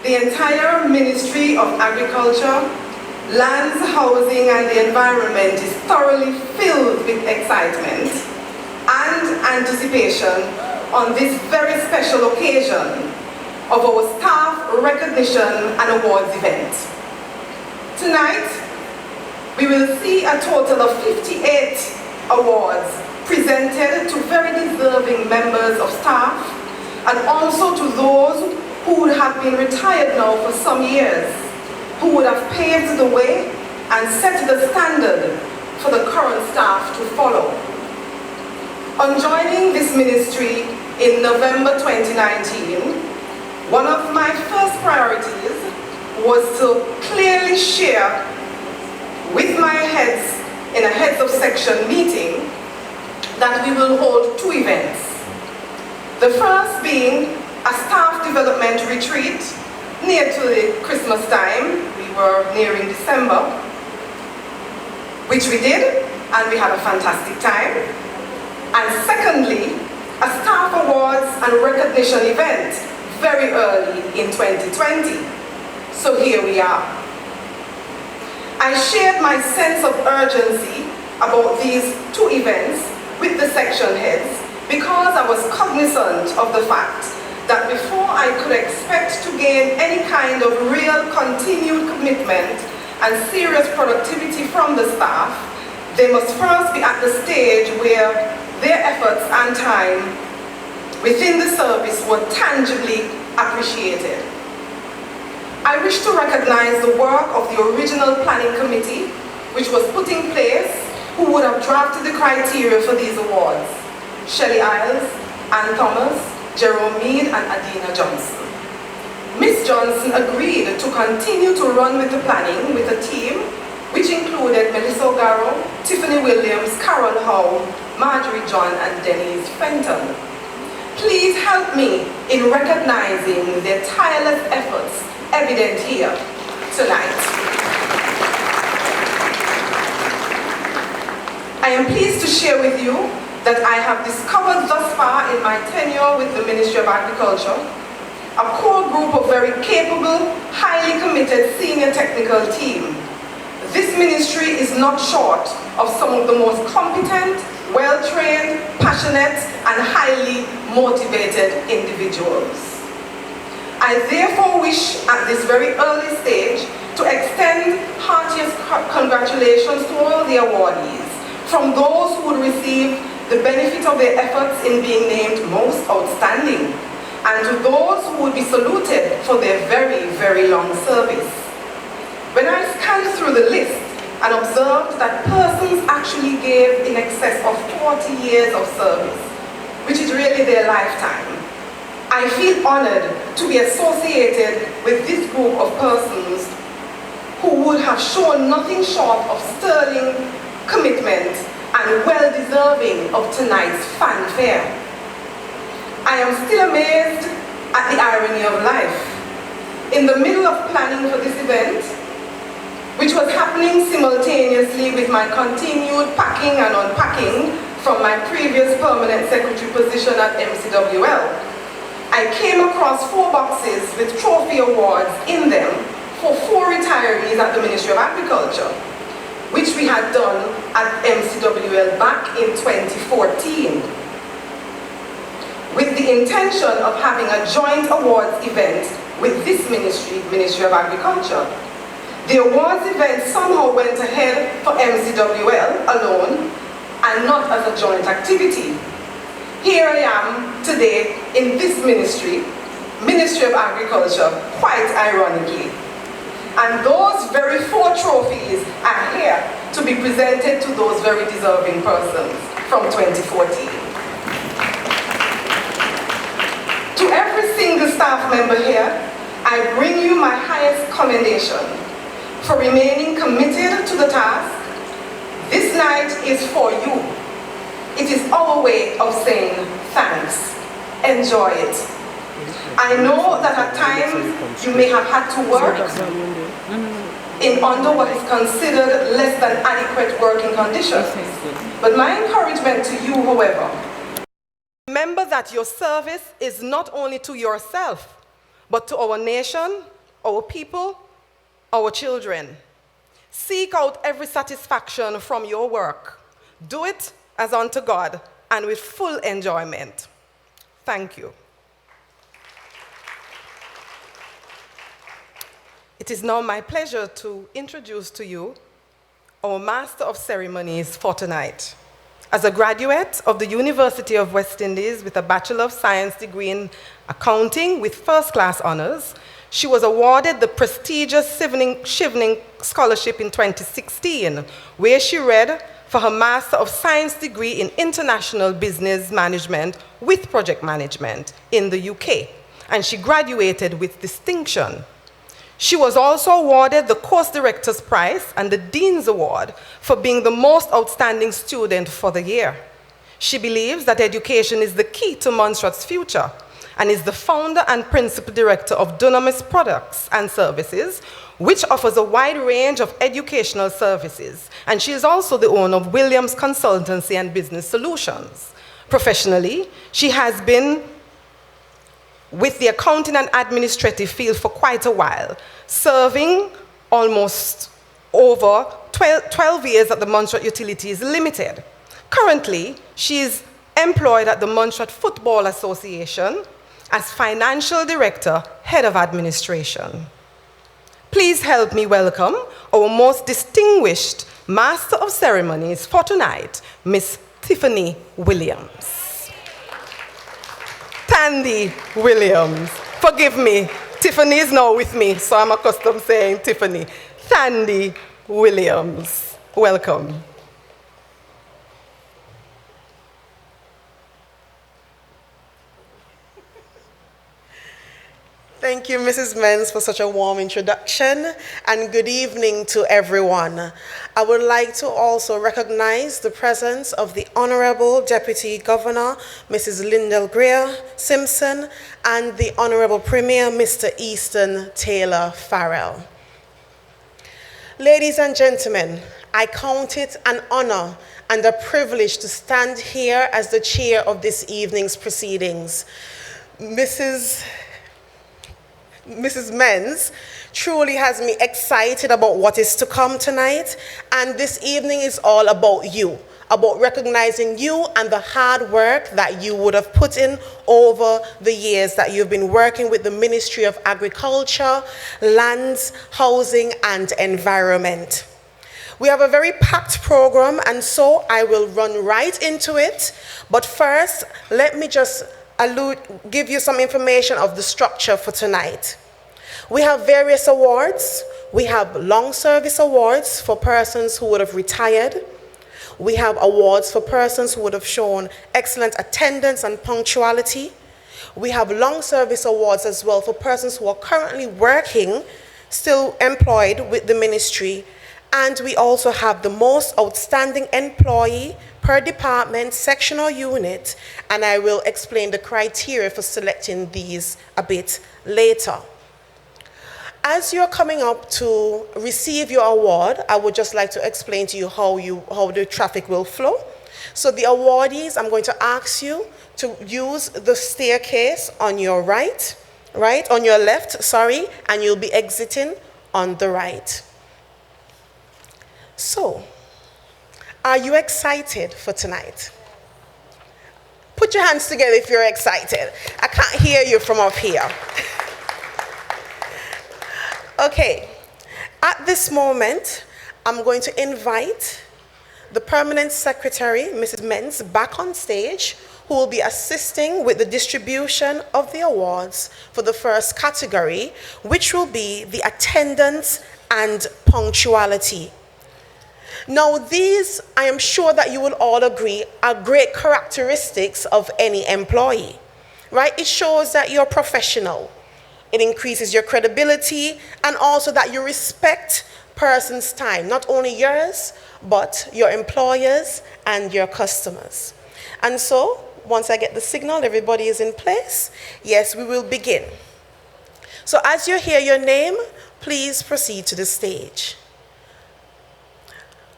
the entire Ministry of Agriculture, Lands, Housing and the Environment is thoroughly filled with excitement and anticipation on this very special occasion of our staff recognition and awards event. Tonight, we will see a total of 58 awards presented to very deserving members of staff and also to those who would have been retired now for some years, who would have paved the way and set the standard for the current staff to follow. On joining this ministry in November 2019, one of my first priorities was to clearly share with my heads in a heads of section meeting that we will hold two events. The first being a staff development retreat near to the Christmas time. We were nearing December, which we did, and we had a fantastic time. And secondly, a staff awards and recognition event very early in 2020. So here we are. I shared my sense of urgency about these two events with the section heads because I was cognizant of the fact that before I could expect to gain any kind of real continued commitment and serious productivity from the staff, they must first be at the stage where their efforts and time within the service were tangibly appreciated. I wish to recognize the work of the original planning committee, which was put in place, who would have drafted the criteria for these awards: Shelley Isles, Ann Thomas, Jerome Mead, and Adina Johnson. Ms. Johnson agreed to continue to run with the planning with a team which included Melissa O'Garo, Tiffany Williams, Carol Howe, Marjorie John, and Denise Fenton. Please help me in recognizing their tireless efforts evident here tonight. I am pleased to share with you that I have discovered thus far in my tenure with the Ministry of Agriculture a core group of very capable, highly committed senior technical team. This ministry is not short of some of the most competent, well-trained, passionate, and highly motivated individuals. I therefore wish at this very early stage to extend heartiest congratulations to all the awardees, from those who would receive the benefit of their efforts in being named most outstanding, and to those who would be saluted for their very, very long service. When I scanned through the list and observed that persons actually gave in excess of 40 years of service, which is really their lifetime, I feel honored to be associated with this group of persons who would have shown nothing short of sterling commitment and well-deserving of tonight's fanfare. I am still amazed at the irony of life. In the middle of planning for this event, which was happening simultaneously with my continued packing and unpacking from my previous permanent secretary position at MCWL, I came across 4 boxes with trophy awards in them for 4 retirees at the Ministry of Agriculture, which we had done at MCWL back in 2014, with the intention of having a joint awards event with this ministry, Ministry of Agriculture. The awards event somehow went ahead for MCWL alone and not as a joint activity. Here I am today in this ministry, Ministry of Agriculture, quite ironically. And those very 4 trophies are here to be presented to those very deserving persons from 2014. To every single staff member here, I bring you my highest commendation for remaining committed to the task. This night is for you. It is our way of saying thanks. Enjoy it. I know that at times you may have had to work in under what is considered less than adequate working conditions. But my encouragement to you, however, remember that your service is not only to yourself, but to our nation our people, our children. Seek out every satisfaction from your work. Do it as unto God and with full enjoyment. Thank you. It is now my pleasure to introduce to you our Master of Ceremonies for tonight. As a graduate of the University of West Indies with a Bachelor of Science degree in accounting with first-class honors, she was awarded the prestigious Chevening Scholarship in 2016, where she read for her Master of Science degree in International Business Management with Project Management in the UK, and she graduated with distinction. She was also awarded the Course Director's Prize and the Dean's Award for being the most outstanding student for the year. She believes that education is the key to Montserrat's future and is the founder and principal director of Dunamis Products and Services, which offers a wide range of educational services. And she is also the owner of Williams Consultancy and Business Solutions. Professionally, she has been with the accounting and administrative field for quite a while, serving almost over 12 years at the Montserrat Utilities Limited. Currently, she is employed at the Montserrat Football Association as Financial Director, Head of Administration. Please help me welcome our most distinguished Master of Ceremonies for tonight, Miss Tiffany Williams. Tandy Williams. Forgive me, Tiffany is now with me, so I'm accustomed saying Tiffany. Tandy Williams. Welcome. Thank you, Mrs. Menz, for such a warm introduction, and good evening to everyone. I would like to also recognize the presence of the Honorable Deputy Governor, Mrs. Lyndall Greer Simpson, and the Honorable Premier, Mr. Easton Taylor Farrell. Ladies and gentlemen, I count it an honor and a privilege to stand here as the chair of this evening's proceedings. Mrs. Menz truly has me excited about what is to come tonight, and this evening is all about you, about recognizing you and the hard work that you would have put in over the years that you've been working with the Ministry of Agriculture, Lands, Housing, and Environment. We have a very packed program, and so I will run right into it, but first, let me just give you some information of the structure for tonight. We have various awards. We have long service awards for persons who would have retired. We have awards for persons who would have shown excellent attendance and punctuality. We have long service awards as well for persons who are currently working, still employed with the ministry. And we also have the most outstanding employee per department, section or unit, and I will explain the criteria for selecting these a bit later. As you're coming up to receive your award, I would just like to explain to you how the traffic will flow. So the awardees, I'm going to ask you to use the staircase on your on your left, sorry, and you'll be exiting on the right. So, are you excited for tonight? Put your hands together if you're excited. I can't hear you from up here. Okay, at this moment, I'm going to invite the Permanent Secretary, Mrs. Menz, back on stage, who will be assisting with the distribution of the awards for the first category, which will be the attendance and punctuality. Now, these, I am sure that you will all agree, are great characteristics of any employee, right? It shows that you're professional. It increases your credibility, and also that you respect person's time, not only yours, but your employers and your customers. And so, once I get the signal, everybody is in place. Yes, we will begin. So as you hear your name, please proceed to the stage.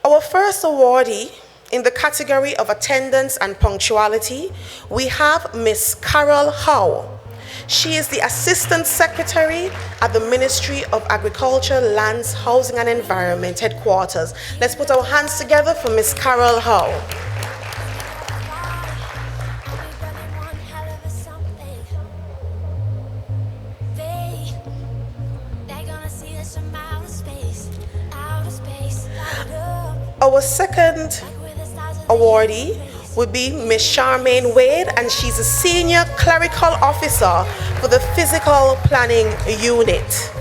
Our first awardee in the category of attendance and punctuality, we have Miss Carol Howe. She is the Assistant Secretary at the Ministry of Agriculture, Lands, Housing and Environment headquarters. Let's put our hands together for Miss Carol Howe. Our second awardee would be Miss Charmaine Wade, and she's a Senior Clerical Officer for the Physical Planning Unit.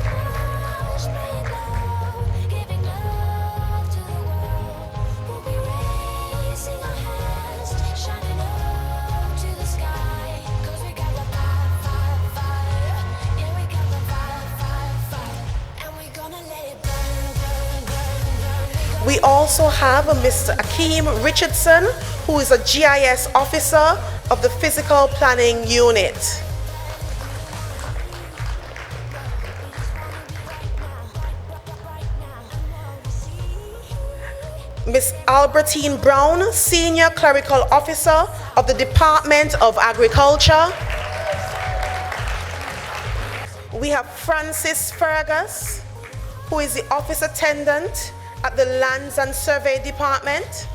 We also have Mr. Akeem Richardson, who is a GIS officer of the Physical Planning Unit. Ms. Albertine Brown, Senior Clerical Officer of the Department of Agriculture. We have Francis Fergus, who is the Office Attendant at the Lands and Survey Department.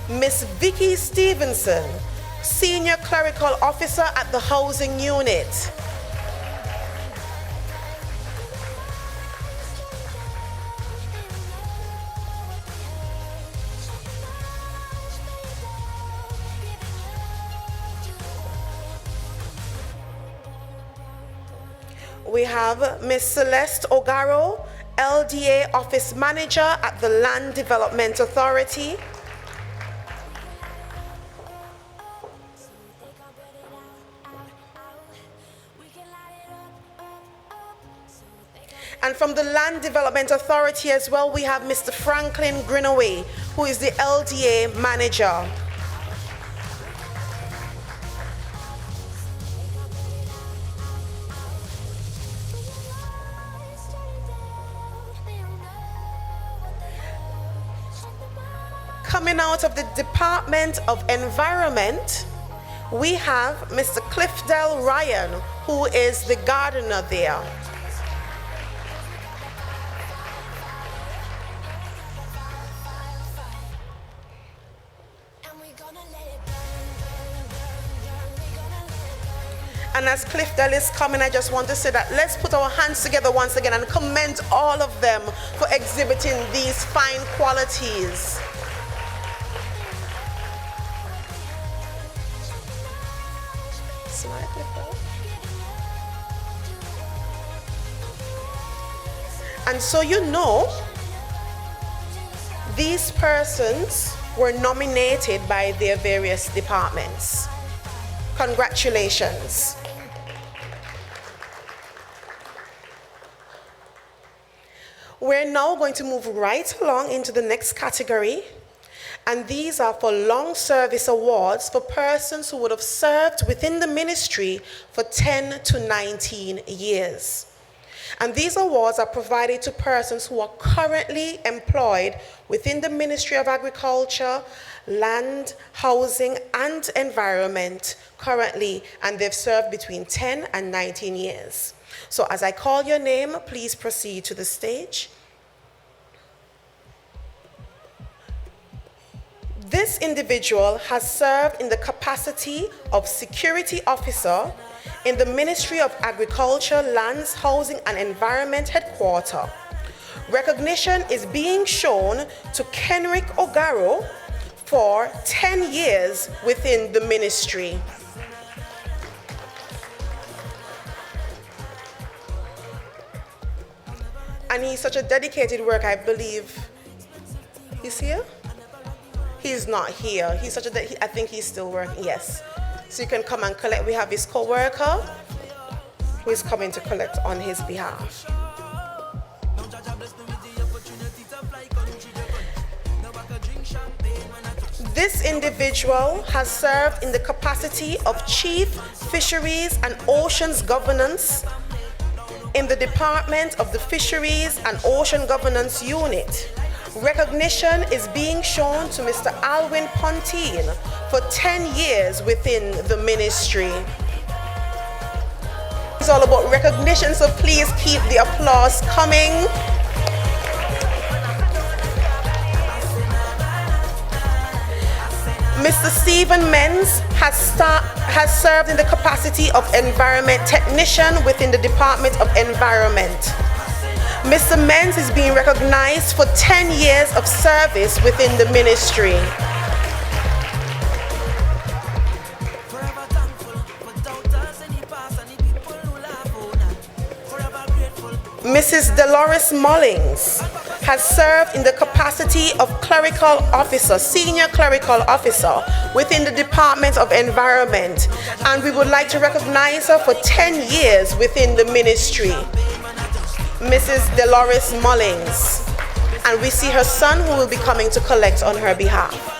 Miss Vicky Stevenson, Senior Clerical Officer at the Housing Unit. We have Miss Celeste Ogaro, LDA Office Manager at the Land Development Authority. And from the Land Development Authority as well, we have Mr. Franklin Grinaway, who is the LDA Manager. Coming out of the Department of Environment, we have Mr. Cliffdale Ryan, who is the gardener there. And as Cliffdale is coming, I just want to say that let's put our hands together once again and commend all of them for exhibiting these fine qualities. And so you know, these persons were nominated by their various departments. Congratulations. We're now going to move right along into the next category, and these are for long service awards for persons who would have served within the ministry for 10 to 19 years. And these awards are provided to persons who are currently employed within the Ministry of Agriculture, Land, Housing and Environment currently, and they've served between 10 and 19 years. So as I call your name, please proceed to the stage. This individual has served in the capacity of Security Officer in the Ministry of Agriculture, Lands, Housing and Environment Headquarters. Recognition is being shown to Kenrick Ogaro for 10 years within the ministry. And he's such a dedicated worker, I believe. He's here? He's not here. He's such a, I think he's still working, yes. So you can come and collect. We have his co-worker who is coming to collect on his behalf. This individual has served in the capacity of Chief Fisheries and Oceans Governance in the Department of the Fisheries and Ocean Governance Unit. Recognition is being shown to Mr. Alwyn Pontine for 10 years within the ministry. It's all about recognition, so please keep the applause coming. Mr. Stephen Menz has served in the capacity of Environment Technician within the Department of Environment. Mr. Menz is being recognized for 10 years of service within the ministry. Mrs. Dolores Mullings has served in the capacity of Clerical Officer, Senior Clerical Officer within the Department of Environment, and we would like to recognize her for 10 years within the ministry. Mrs. Dolores Mullings, and we see her son who will be coming to collect on her behalf.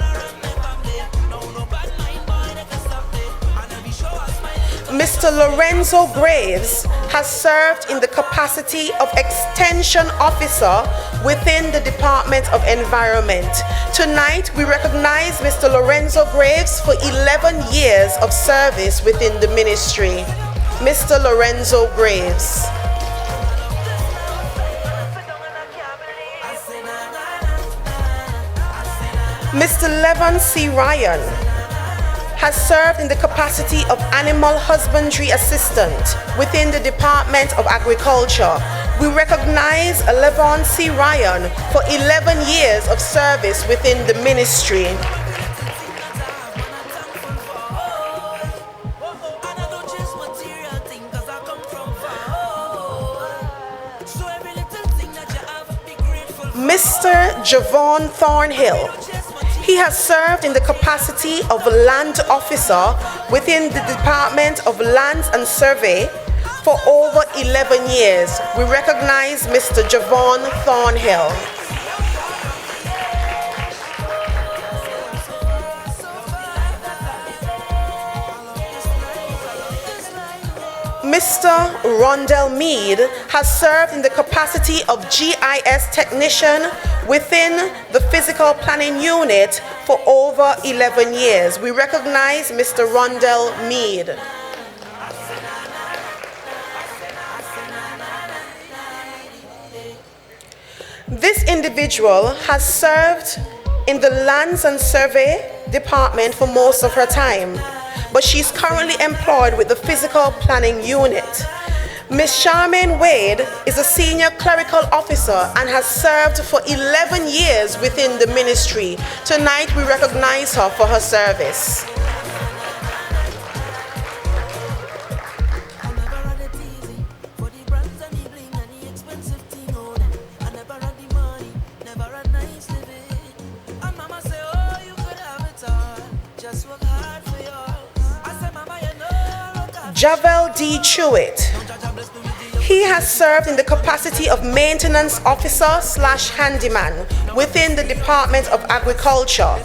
Mr. Lorenzo Graves has served in the capacity of Extension Officer within the Department of Environment. Tonight, we recognize Mr. Lorenzo Graves for 11 years of service within the ministry. Mr. Lorenzo Graves. Mr. Levon C. Ryan has served in the capacity of Animal Husbandry Assistant within the Department of Agriculture. We recognize Levon C. Ryan for 11 years of service within the ministry. Mr. Javon Thornhill. He has served in the capacity of Land Officer within the Department of Lands and Survey for over 11 years. We recognize Mr. Javon Thornhill. Mr. Rondell Mead has served in the capacity of GIS Technician within the Physical Planning Unit for over 11 years. We recognize Mr. Rondell Mead. This individual has served in the Lands and Survey Department for most of her time, but she's currently employed with the Physical Planning Unit. Ms. Charmaine Wade is a Senior Clerical Officer and has served for 11 years within the ministry. Tonight we recognize her for her service. Javel D. Chewit. He has served in the capacity of Maintenance Officer / Handyman within the Department of Agriculture.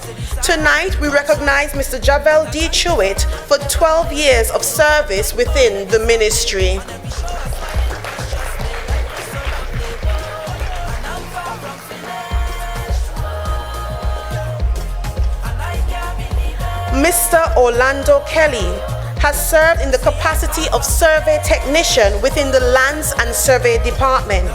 Tonight, we recognize Mr. Javel D. Chewit for 12 years of service within the ministry. Mr. Orlando Kelly has served in the capacity of Survey Technician within the Lands and Survey Department.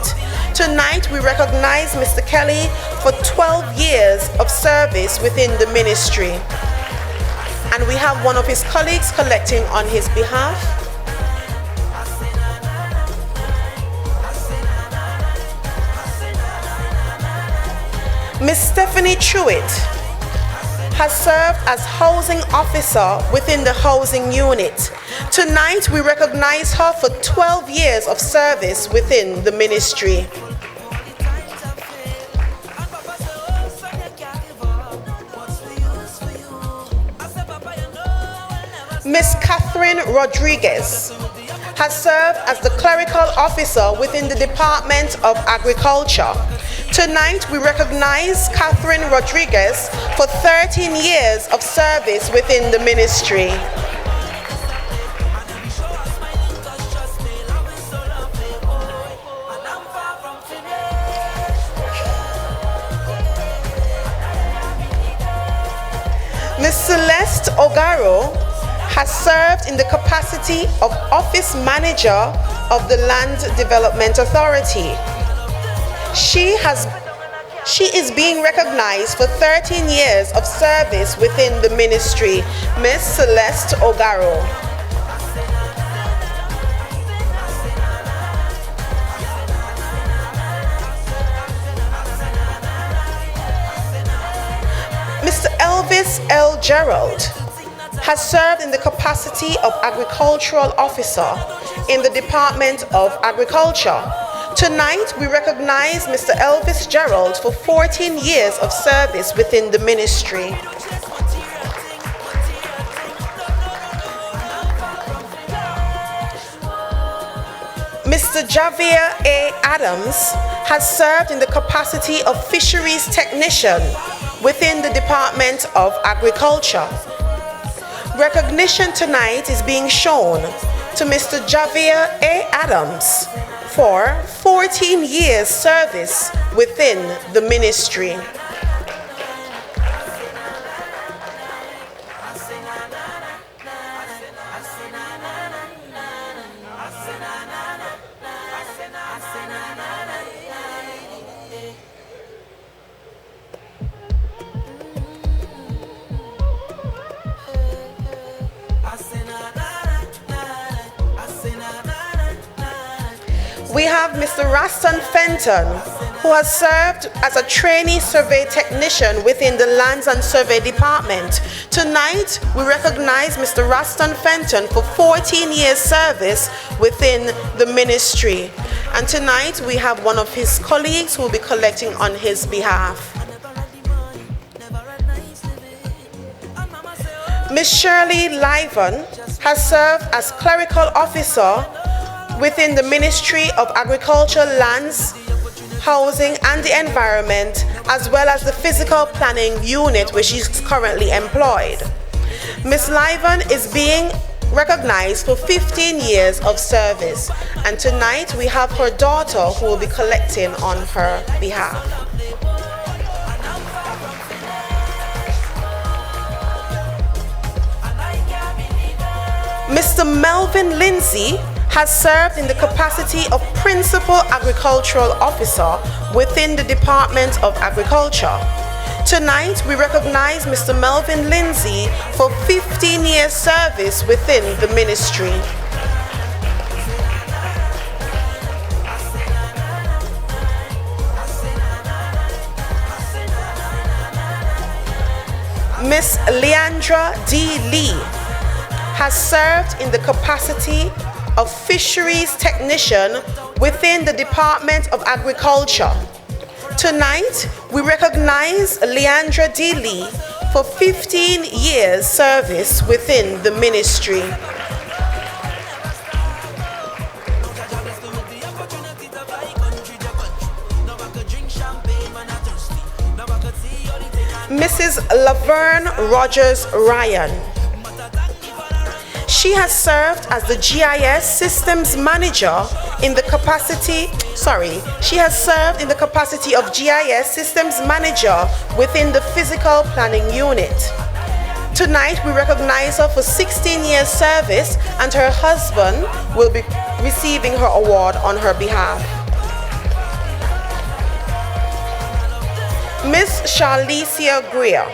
Tonight, we recognize Mr. Kelly for 12 years of service within the ministry. And we have one of his colleagues collecting on his behalf. Ms. Stephanie Chewit has served as Housing Officer within the Housing Unit. Tonight, we recognize her for 12 years of service within the ministry. Ms. Catherine Rodriguez has served as the Clerical Officer within the Department of Agriculture. Tonight, we recognize Catherine Rodriguez for 13 years of service within the ministry. Ms. Celeste Ogaro has served in the capacity of Office Manager of the Land Development Authority. She is being recognized for 13 years of service within the ministry. Ms. Celeste Ogaro. Mr. Elvis L. Gerald has served in the capacity of Agricultural Officer in the Department of Agriculture. Tonight, we recognize Mr. Elvis Gerald for 14 years of service within the ministry. Mr. Javier A. Adams has served in the capacity of Fisheries Technician within the Department of Agriculture. Recognition tonight is being shown to Mr. Javier A. Adams for 14 years service within the ministry. We have Mr. Raston Fenton, who has served as a trainee survey technician within the Lands and Survey Department. Tonight, we recognize Mr. Raston Fenton for 14 years service within the ministry. And tonight, we have one of his colleagues who will be collecting on his behalf. Ms. Shirley Livon has served as clerical officer within the Ministry of Agriculture, Lands, Housing and the Environment, as well as the Physical Planning Unit, where she's currently employed. Ms. Livon is being recognized for 15 years of service, and tonight we have her daughter who will be collecting on her behalf. Mr. Melvin Lindsay has served in the capacity of Principal Agricultural Officer within the Department of Agriculture. Tonight, we recognize Mr. Melvin Lindsay for 15 years service within the ministry. Miss Leandra D. Lee has served in the capacity of Fisheries Technician within the Department of Agriculture. Tonight, we recognize Leandra D. Lee for 15 years service within the ministry. Mrs. Laverne Rogers Ryan. She has served as the GIS Systems Manager in the capacity, she has served in the capacity of GIS Systems Manager within the Physical Planning Unit. Tonight, we recognize her for 16 years service, and her husband will be receiving her award on her behalf. Miss Charlicia Greer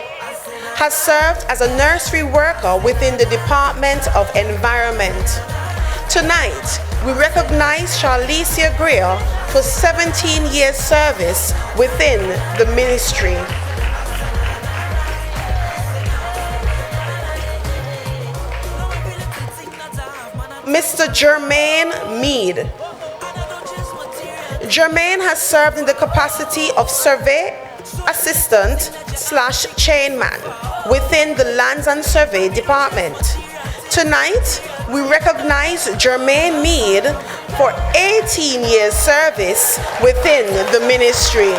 has served as a nursery worker within the Department of Environment. Tonight, we recognize Charlicia Greer for 17 years service within the ministry. Mr. Jermaine Mead. Jermaine has served in the capacity of survey assistant / chainman within the Lands and Survey Department. Tonight, we recognize Jermaine Mead for 18 years service within the ministry.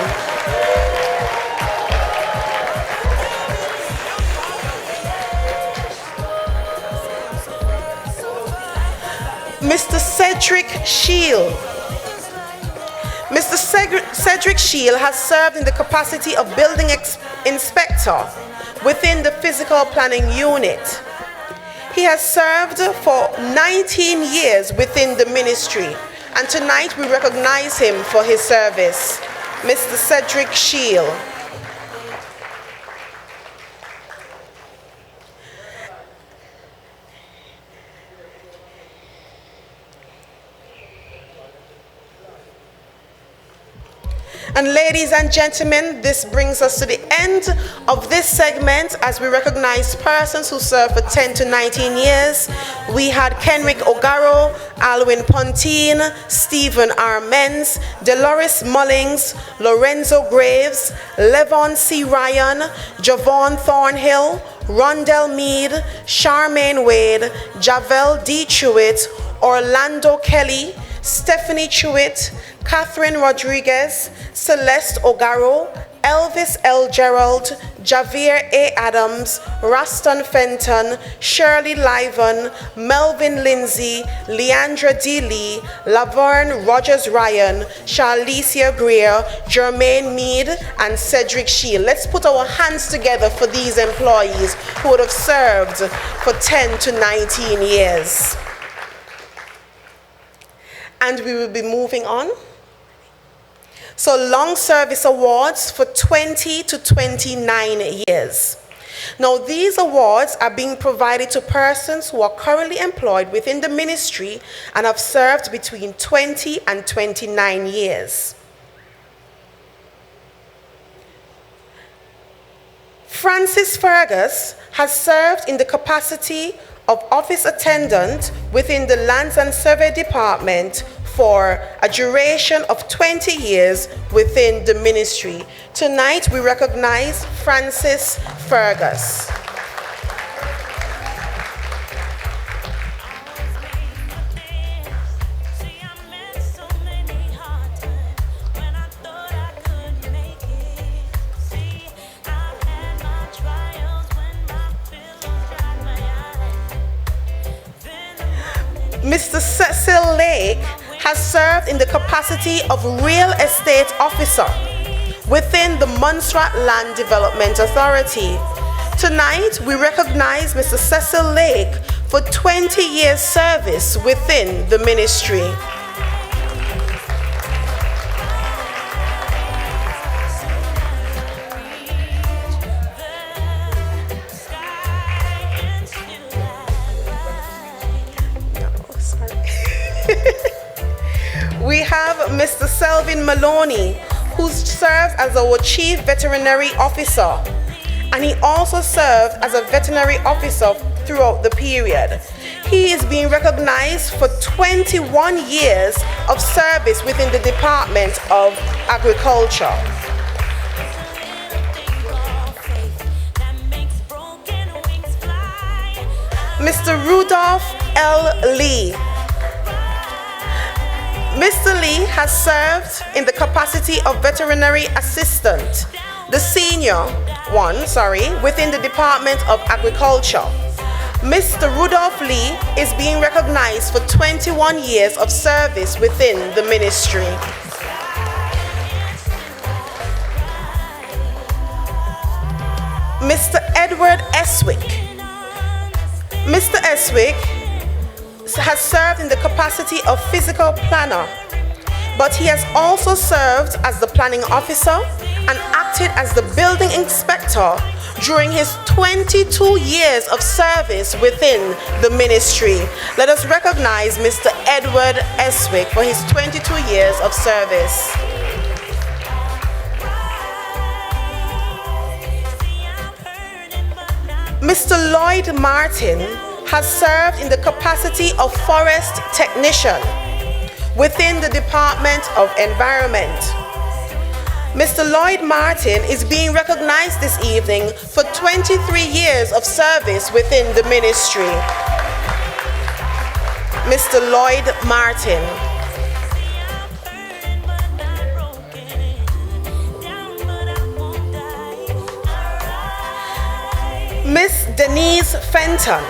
Mr. Cedric Shield. Mr. Cedric Shield has served in the capacity of building inspector within the physical planning unit. He has served for 19 years within the ministry, and tonight we recognize him for his service. Mr. Cedric Shield. And ladies and gentlemen, this brings us to the end of this segment as we recognize persons who served for 10 to 19 years. We had Kenrick Ogaro, Alwyn Pontine, Stephen R. Menz, Dolores Mullings, Lorenzo Graves, Levon C. Ryan, Javon Thornhill, Rondell Mead, Charmaine Wade, Javel D. Chewitt, Orlando Kelly, Stephanie Chewitt, Catherine Rodriguez, Celeste Ogaro, Elvis L. Gerald, Javier A. Adams, Raston Fenton, Shirley Liven, Melvin Lindsay, Leandra D. Lee, Laverne Rogers Ryan, Charlicia Greer, Jermaine Mead, and Cedric Shield. Let's put our hands together for these employees who would have served for 10 to 19 years. And we will be moving on. So long service awards for 20 to 29 years. Now these awards are being provided to persons who are currently employed within the ministry and have served between 20 and 29 years. Francis Fergus has served in the capacity of office attendant within the Lands and Survey Department for a duration of 20 years within the ministry. Tonight we recognize Francis Fergus. Mr. Cecil Lake has served in the capacity of Real Estate Officer within the Montserrat Land Development Authority. Tonight, we recognize Mr. Cecil Lake for 20 years service within the ministry. We have Mr. Selvin Maloney, who serves as our Chief Veterinary Officer, and he also served as a veterinary officer throughout the period. He is being recognized for 21 years of service within the Department of Agriculture. Mr. Rudolph L. Lee. Mr. Lee has served in the capacity of veterinary assistant, the senior one, within the Department of Agriculture. Mr. Rudolph Lee is being recognized for 21 years of service within the ministry. Mr. Edward Eswick. Mr. Eswick has served in the capacity of physical planner, but he has also served as the planning officer and acted as the building inspector during his 22 years of service within the ministry. Let us recognize Mr. Edward Eswick for his 22 years of service. Mr. Lloyd Martin has served in the capacity of forest technician within the Department of Environment. Mr. Lloyd Martin is being recognized this evening for 23 years of service within the ministry. Mr. Lloyd Martin. Miss Denise Fenton.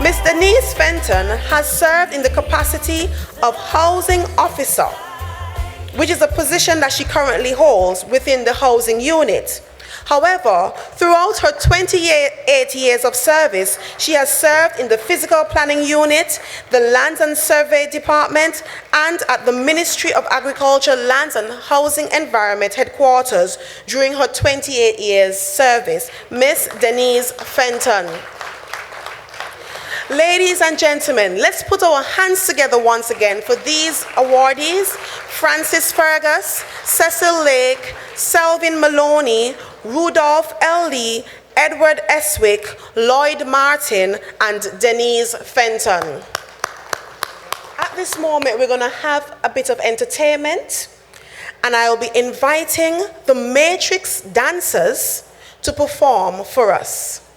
Ms. Denise Fenton has served in the capacity of Housing Officer, which is a position that she currently holds within the housing unit. However, throughout her 28 years of service, she has served in the Physical Planning Unit, the Lands and Survey Department, and at the Ministry of Agriculture, Lands and Housing Environment Headquarters during her 28 years service. Ms. Denise Fenton. Ladies and gentlemen, let's put our hands together once again for these awardees: Francis Fergus, Cecil Lake, Selvin Maloney, Rudolph L. Lee, Edward Eswick, Lloyd Martin, and Denise Fenton. At this moment, we're going to have a bit of entertainment, and I'll be inviting the Matrix dancers to perform for us.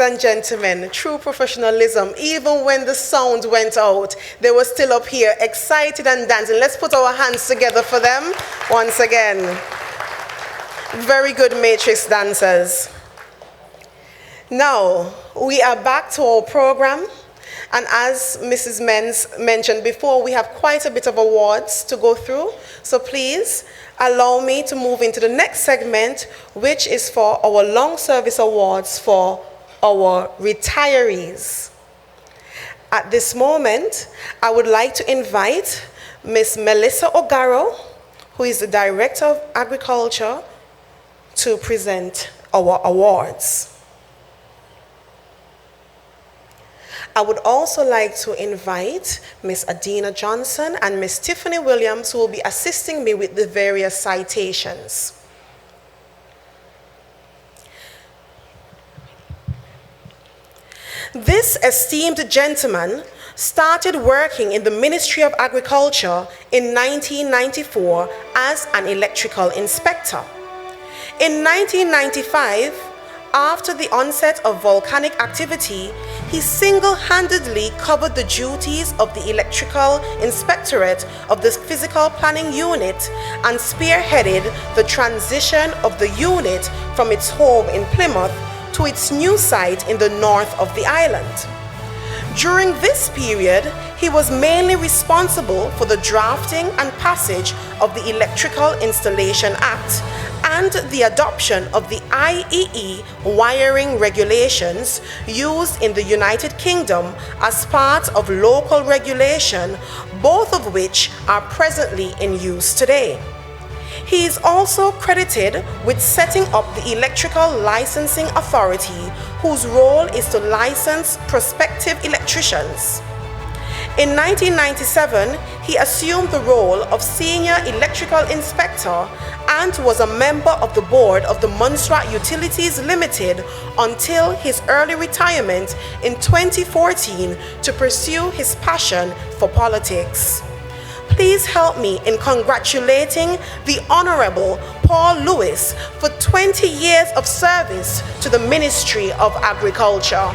Ladies and gentlemen, true professionalism. Even when the sound went out, they were still up here, excited and dancing. Let's put our hands together for them once again. Very good matrix dancers. Now, we are back to our program. And as Mrs. Menz mentioned before, we have quite a bit of awards to go through. So please allow me to move into the next segment, which is for our long service awards for our retirees. At this moment, I would like to invite Ms. Melissa Ogaro, who is the Director of Agriculture, to present our awards. I would also like to invite Ms. Adina Johnson and Ms. Tiffany Williams, who will be assisting me with the various citations. This esteemed gentleman started working in the Ministry of Agriculture in 1994 as an electrical inspector. In 1995, after the onset of volcanic activity, he single-handedly covered the duties of the Electrical Inspectorate of the Physical Planning Unit and spearheaded the transition of the unit from its home in Plymouth to its new site in the north of the island. During this period, he was mainly responsible for the drafting and passage of the Electrical Installation Act and the adoption of the IEE wiring regulations used in the United Kingdom as part of local regulation, both of which are presently in use today. He is also credited with setting up the Electrical Licensing Authority, whose role is to license prospective electricians. In 1997, he assumed the role of Senior Electrical Inspector and was a member of the board of the Montserrat Utilities Limited until his early retirement in 2014 to pursue his passion for politics. Please help me in congratulating the Honorable Paul Lewis for 20 years of service to the Ministry of Agriculture.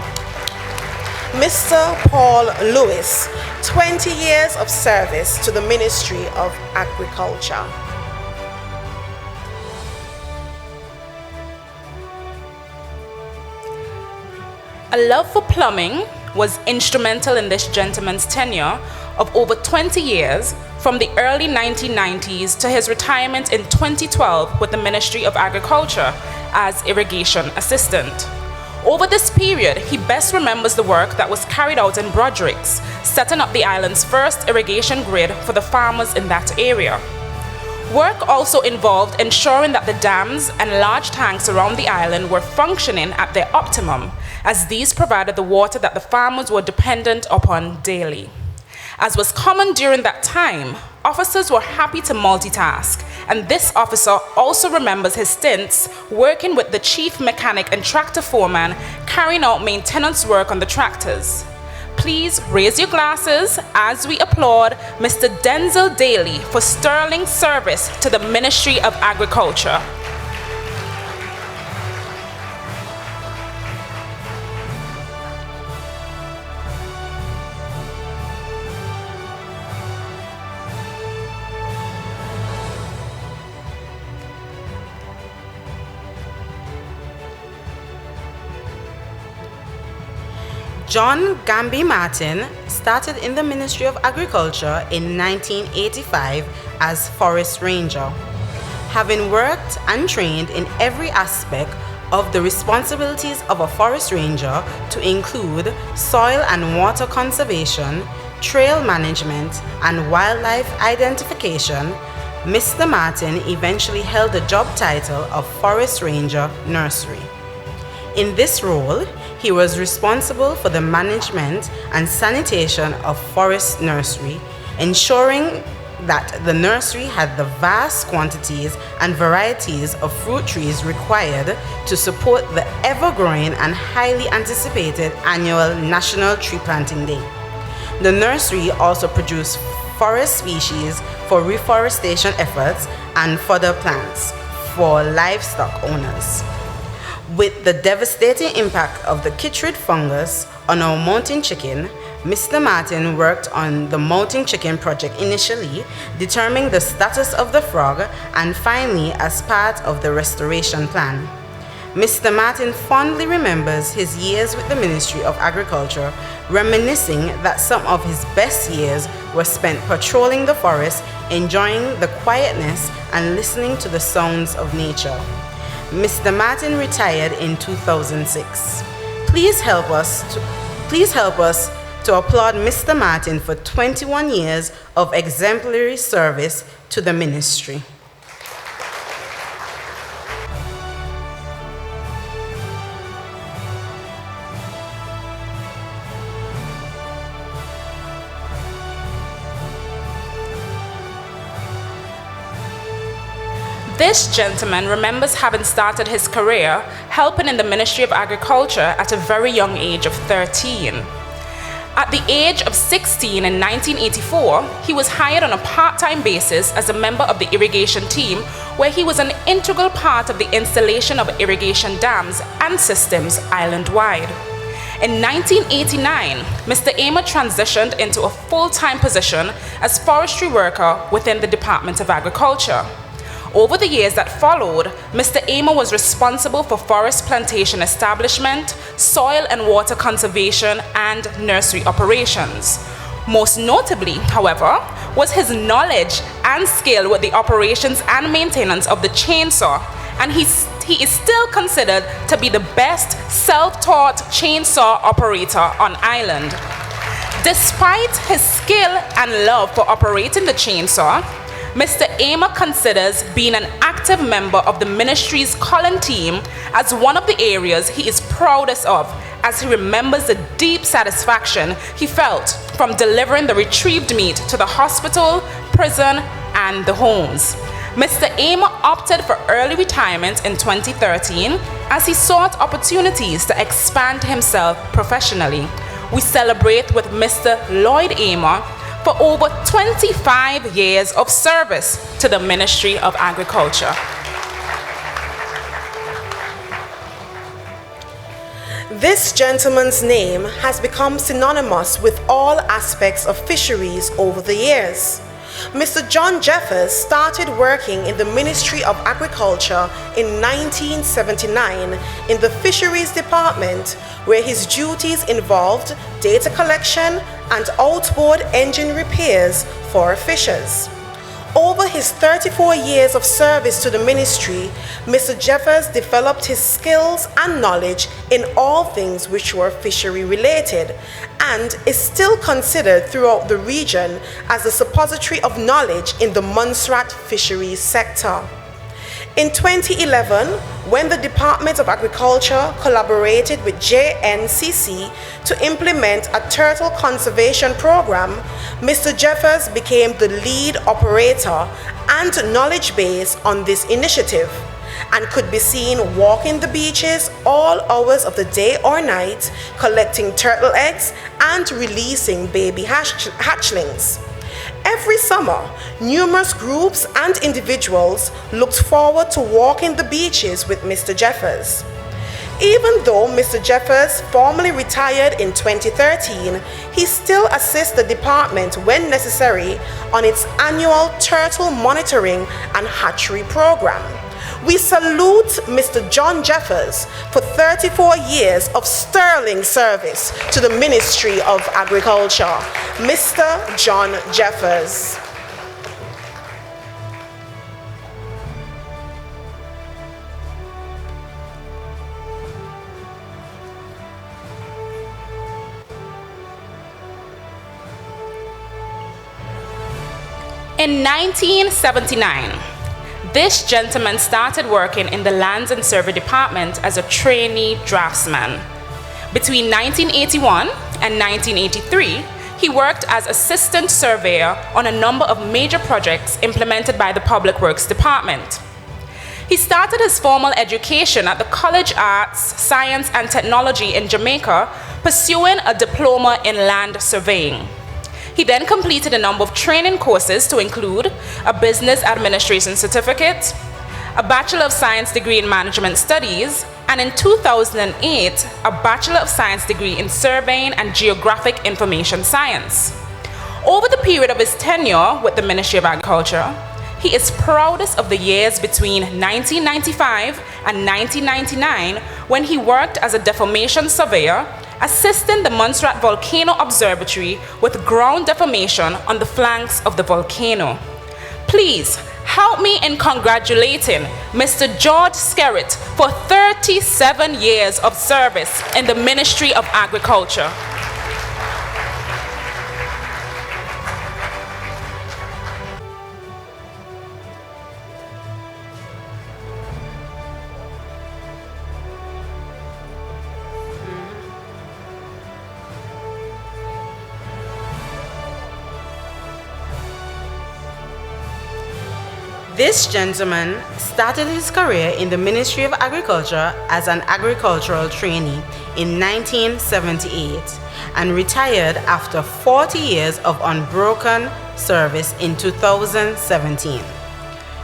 Mr. Paul Lewis, 20 years of service to the Ministry of Agriculture. A love for plumbing was instrumental in this gentleman's tenure of over 20 years, from the early 1990s to his retirement in 2012 with the Ministry of Agriculture as irrigation assistant. Over this period, he best remembers the work that was carried out in Broderick's, setting up the island's first irrigation grid for the farmers in that area. Work also involved ensuring that the dams and large tanks around the island were functioning at their optimum, as these provided the water that the farmers were dependent upon daily. As was common during that time, officers were happy to multitask, and this officer also remembers his stints working with the chief mechanic and tractor foreman carrying out maintenance work on the tractors. Please raise your glasses as we applaud Mr. Denzel Daly for sterling service to the Ministry of Agriculture. John Gamby Martin started in the Ministry of Agriculture in 1985 as Forest Ranger. Having worked and trained in every aspect of the responsibilities of a Forest Ranger to include soil and water conservation, trail management, and wildlife identification, Mr. Martin eventually held the job title of Forest Ranger Nursery. In this role, he was responsible for the management and sanitation of Forest Nursery, ensuring that the nursery had the vast quantities and varieties of fruit trees required to support the ever-growing and highly anticipated annual National Tree Planting Day. The nursery also produced forest species for reforestation efforts and fodder plants for livestock owners. With the devastating impact of the chytrid fungus on our mountain chicken, Mr. Martin worked on the mountain chicken project initially, determining the status of the frog, and finally as part of the restoration plan. Mr. Martin fondly remembers his years with the Ministry of Agriculture, reminiscing that some of his best years were spent patrolling the forest, enjoying the quietness and listening to the sounds of nature. Mr. Martin retired in 2006. Please help us to applaud Mr. Martin for 21 years of exemplary service to the ministry. This gentleman remembers having started his career helping in the Ministry of Agriculture at a very young age of 13. At the age of 16 in 1984, he was hired on a part-time basis as a member of the irrigation team, where he was an integral part of the installation of irrigation dams and systems island-wide. In 1989, Mr. Amer transitioned into a full-time position as forestry worker within the Department of Agriculture. Over the years that followed, Mr. Amer was responsible for forest plantation establishment, soil and water conservation, and nursery operations. Most notably, however, was his knowledge and skill with the operations and maintenance of the chainsaw, and he is still considered to be the best self-taught chainsaw operator on island. Despite his skill and love for operating the chainsaw, Mr. Amer considers being an active member of the ministry's culling team as one of the areas he is proudest of, as he remembers the deep satisfaction he felt from delivering the retrieved meat to the hospital, prison, and the homes. Mr. Amer opted for early retirement in 2013 as he sought opportunities to expand himself professionally. We celebrate with Mr. Lloyd Amer for over 25 years of service to the Ministry of Agriculture. This gentleman's name has become synonymous with all aspects of fisheries over the years. Mr. John Jeffers started working in the Ministry of Agriculture in 1979 in the Fisheries Department, where his duties involved data collection and outboard engine repairs for fishers. Over his 34 years of service to the ministry, Mr. Jeffers developed his skills and knowledge in all things which were fishery related, and is still considered throughout the region as a suppository of knowledge in the Montserrat fisheries sector. In 2011, when the Department of Agriculture collaborated with JNCC to implement a turtle conservation program, Mr. Jeffers became the lead operator and knowledge base on this initiative, and could be seen walking the beaches all hours of the day or night, collecting turtle eggs and releasing baby hatchlings. Every summer, numerous groups and individuals looked forward to walking the beaches with Mr. Jeffers. Even though Mr. Jeffers formally retired in 2013, he still assists the department when necessary on its annual turtle monitoring and hatchery program. We salute Mr. John Jeffers for 34 years of sterling service to the Ministry of Agriculture. Mr. John Jeffers. In 1979, this gentleman started working in the Lands and Survey Department as a trainee draftsman. Between 1981 and 1983, he worked as assistant surveyor on a number of major projects implemented by the Public Works Department. He started his formal education at the College Arts, Science and Technology in Jamaica, pursuing a diploma in land surveying. He then completed a number of training courses to include a business administration certificate, a Bachelor of Science degree in Management Studies, and in 2008, a Bachelor of Science degree in Surveying and Geographic Information Science. Over the period of his tenure with the Ministry of Agriculture, he is proudest of the years between 1995 and 1999 when he worked as a deformation surveyor, assisting the Montserrat Volcano Observatory with ground deformation on the flanks of the volcano. Please help me in congratulating Mr. George Skerritt for 37 years of service in the Ministry of Agriculture. This gentleman started his career in the Ministry of Agriculture as an agricultural trainee in 1978 and retired after 40 years of unbroken service in 2017.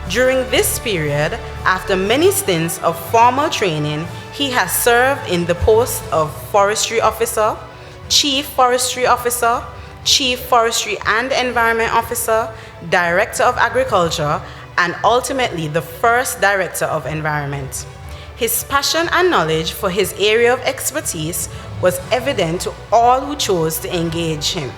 During this period, after many stints of formal training, he has served in the post of Forestry Officer, Chief Forestry Officer, Chief Forestry and Environment Officer, Director of Agriculture, and ultimately the first Director of Environment. His passion and knowledge for his area of expertise was evident to all who chose to engage him.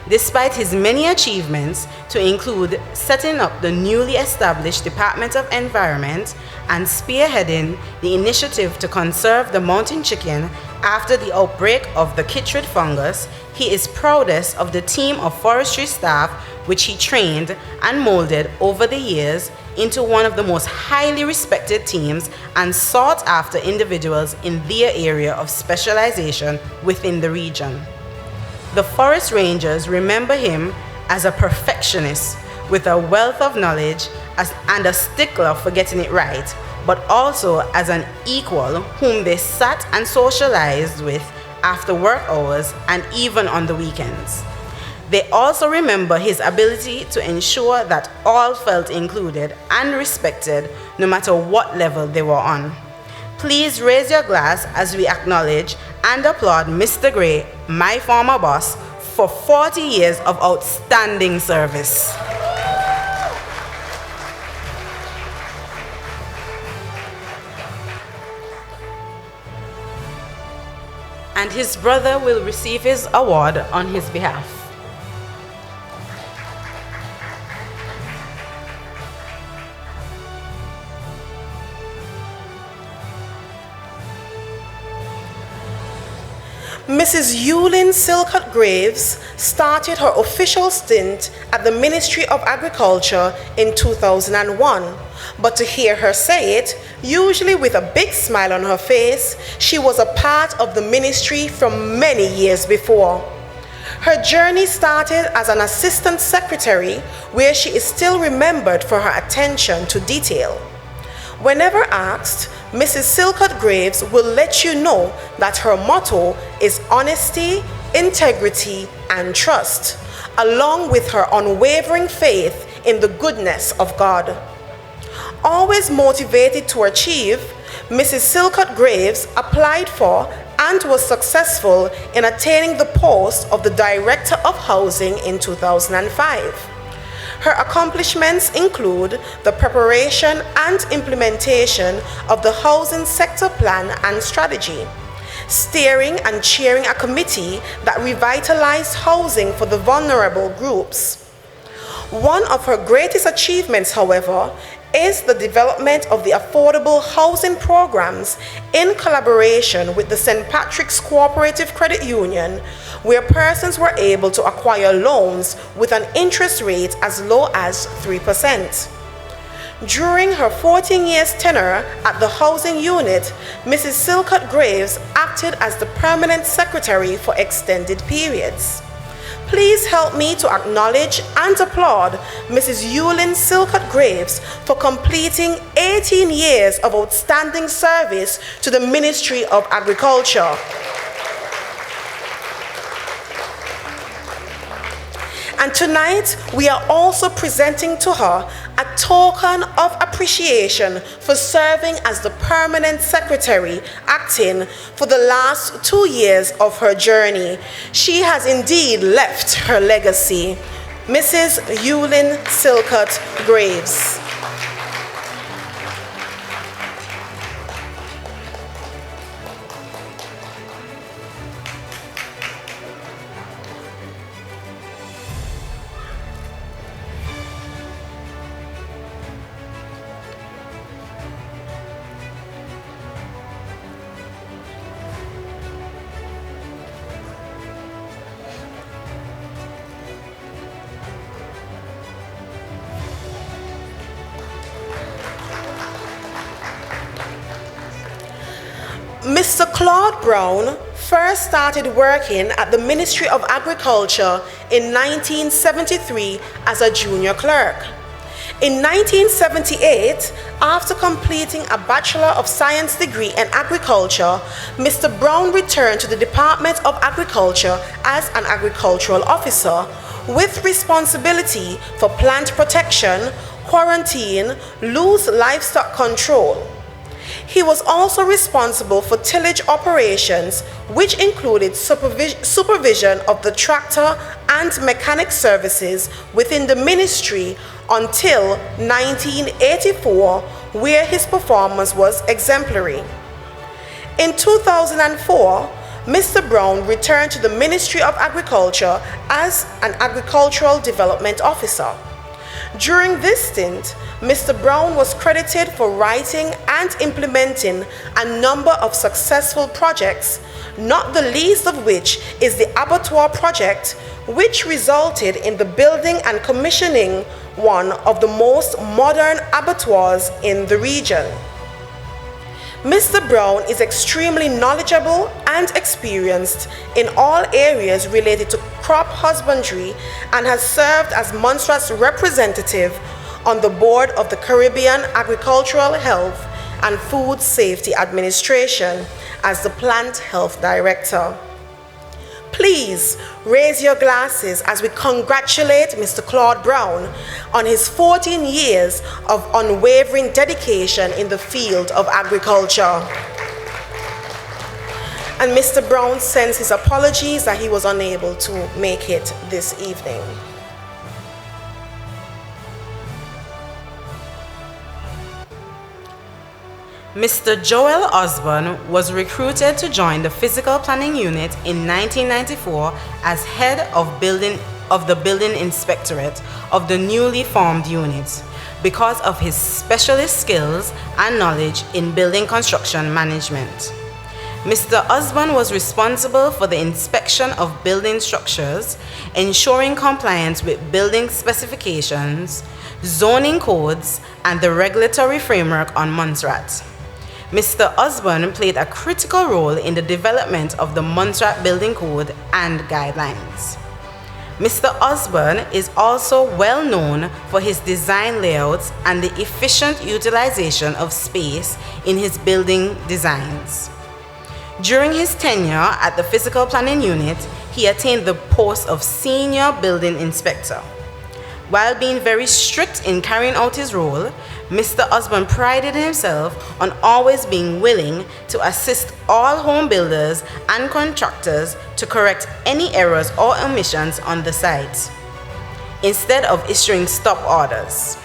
Despite his many achievements, to include setting up the newly established Department of Environment and spearheading the initiative to conserve the mountain chicken after the outbreak of the chytrid fungus, he is proudest of the team of forestry staff which he trained and molded over the years into one of the most highly respected teams and sought after individuals in their area of specialization within the region. The forest rangers remember him as a perfectionist with a wealth of knowledge and a stickler for getting it right, but also as an equal whom they sat and socialized with after work hours and even on the weekends. They also remember his ability to ensure that all felt included and respected no matter what level they were on. Please raise your glass as we acknowledge and applaud Mr. Gray, my former boss, for 40 years of outstanding service. And his brother will receive his award on his behalf. Mrs. Eulyn Silcott Graves started her official stint at the Ministry of Agriculture in 2001, but to hear her say it, usually with a big smile on her face, she was a part of the ministry from many years before. Her journey started as an assistant secretary, where she is still remembered for her attention to detail. Whenever asked, Mrs. Silcott Graves will let you know that her motto is honesty, integrity, and trust, along with her unwavering faith in the goodness of God. Always motivated to achieve, Mrs. Silcott Graves applied for and was successful in attaining the post of the Director of Housing in 2005. Her accomplishments include the preparation and implementation of the Housing Sector Plan and Strategy, steering and chairing a committee that revitalized housing for the vulnerable groups. One of her greatest achievements, however, is the development of the affordable housing programs in collaboration with the St. Patrick's Cooperative Credit Union, where persons were able to acquire loans with an interest rate as low as 3%. During her 14 years tenure at the housing unit, Mrs. Silcott Graves acted as the permanent secretary for extended periods. Please help me to acknowledge and applaud Mrs. Eulyn Silcott Graves for completing 18 years of outstanding service to the Ministry of Agriculture. And tonight, we are also presenting to her a token of appreciation for serving as the permanent secretary, acting for the last 2 years of her journey. She has indeed left her legacy. Mrs. Eulyn Silcott Graves. Mr. Claude Brown first started working at the Ministry of Agriculture in 1973 as a junior clerk. In 1978, after completing a Bachelor of Science degree in Agriculture, Mr. Brown returned to the Department of Agriculture as an agricultural officer with responsibility for plant protection, quarantine, loose livestock control. He was also responsible for tillage operations, which included supervision of the tractor and mechanic services within the ministry until 1984, where his performance was exemplary. In 2004, Mr. Brown returned to the Ministry of Agriculture as an agricultural development officer. During this stint, Mr. Brown was credited for writing and implementing a number of successful projects, not the least of which is the abattoir project, which resulted in the building and commissioning one of the most modern abattoirs in the region. Mr. Brown is extremely knowledgeable and experienced in all areas related to crop husbandry and has served as Montserrat's representative on the board of the Caribbean Agricultural Health and Food Safety Administration as the Plant Health Director. Please raise your glasses as we congratulate Mr. Claude Brown on his 14 years of unwavering dedication in the field of agriculture. And Mr. Brown sends his apologies that he was unable to make it this evening. Mr. Joel Osborne was recruited to join the Physical Planning Unit in 1994 as head of the Building Inspectorate of the newly formed unit because of his specialist skills and knowledge in building construction management. Mr. Osborne was responsible for the inspection of building structures, ensuring compliance with building specifications, zoning codes, and the regulatory framework on Montserrat. Mr. Osborne played a critical role in the development of the Montserrat Building Code and guidelines. Mr. Osborne is also well known for his design layouts and the efficient utilization of space in his building designs. During his tenure at the Physical Planning Unit, he attained the post of Senior Building Inspector. While being very strict in carrying out his role, Mr. Osborne prided himself on always being willing to assist all home builders and contractors to correct any errors or omissions on the site, instead of issuing stop orders.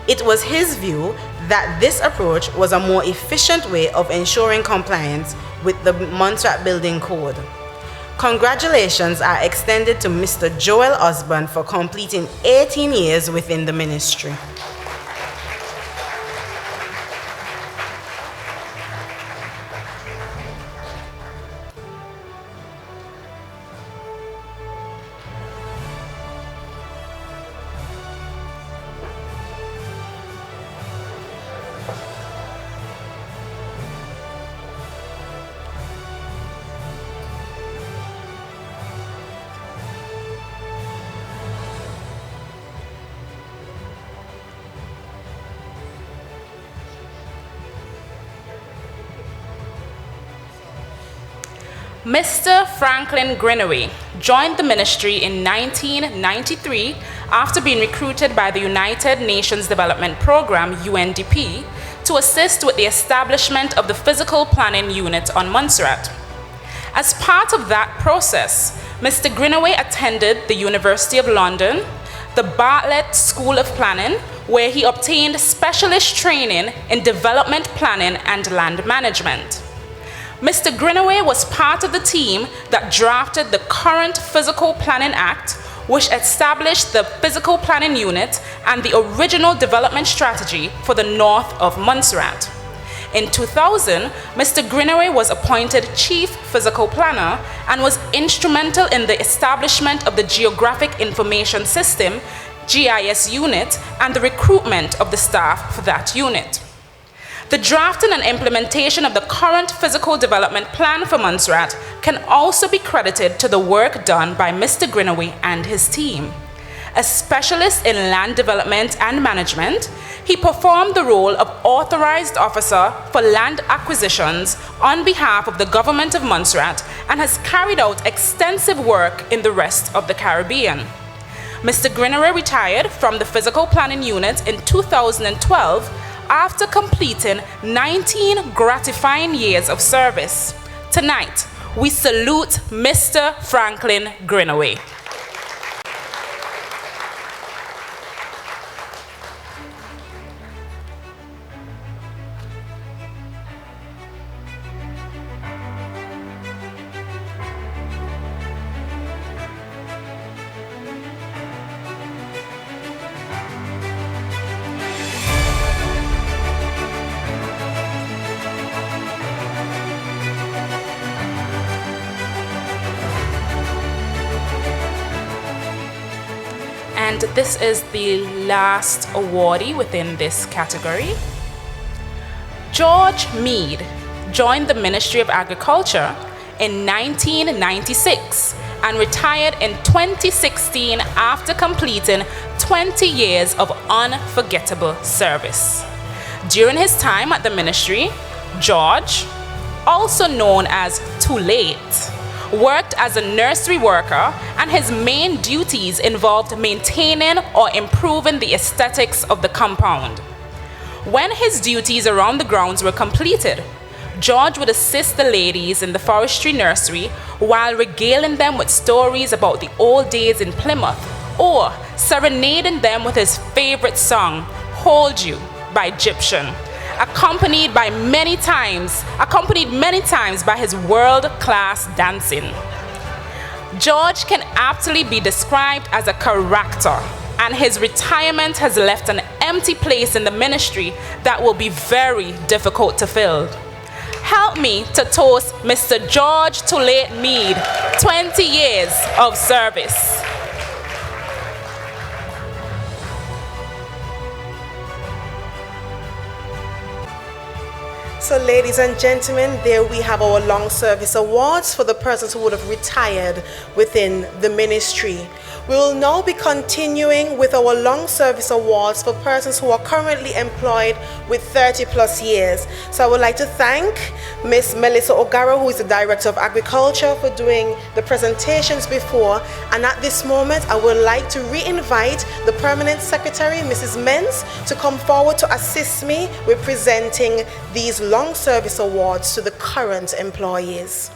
It was his view that this approach was a more efficient way of ensuring compliance with the Montserrat Building Code. Congratulations are extended to Mr. Joel Osborne for completing 18 years within the ministry. Mr. Franklin Greenaway joined the ministry in 1993 after being recruited by the United Nations Development Programme, UNDP, to assist with the establishment of the Physical Planning Unit on Montserrat. As part of that process, Mr. Greenaway attended the University of London, the Bartlett School of Planning, where he obtained specialist training in development planning and land management. Mr. Greenaway was part of the team that drafted the current Physical Planning Act, which established the Physical Planning Unit and the original development strategy for the north of Montserrat. In 2000, Mr. Greenaway was appointed Chief Physical Planner and was instrumental in the establishment of the Geographic Information System, GIS unit, and the recruitment of the staff for that unit. The drafting and implementation of the current physical development plan for Montserrat can also be credited to the work done by Mr. Greenaway and his team. A specialist in land development and management, he performed the role of authorized officer for land acquisitions on behalf of the government of Montserrat and has carried out extensive work in the rest of the Caribbean. Mr. Greenaway retired from the Physical Planning Unit in 2012 after completing 19 gratifying years of service. Tonight, we salute Mr. Franklin Greenaway. And this is the last awardee within this category. George Meade joined the Ministry of Agriculture in 1996 and retired in 2016 after completing 20 years of unforgettable service. During his time at the ministry, George, also known as Too Late, worked as a nursery worker, and his main duties involved maintaining or improving the aesthetics of the compound. When his duties around the grounds were completed, George would assist the ladies in the forestry nursery while regaling them with stories about the old days in Plymouth or serenading them with his favorite song, Hold You by Egyptian, accompanied many times by his world-class dancing. George can aptly be described as a character, and his retirement has left an empty place in the ministry that will be very difficult to fill. Help me to toast Mr. George Too Late Meade, 20 years of service. So ladies and gentlemen, there we have our long service awards for the persons who would have retired within the ministry. We will now be continuing with our long service awards for persons who are currently employed with 30 plus years. So I would like to thank Ms. Melissa O'Gara, who is the Director of Agriculture, for doing the presentations before. And at this moment, I would like to re-invite the Permanent Secretary, Mrs. Menz, to come forward to assist me with presenting these long service awards to the current employees.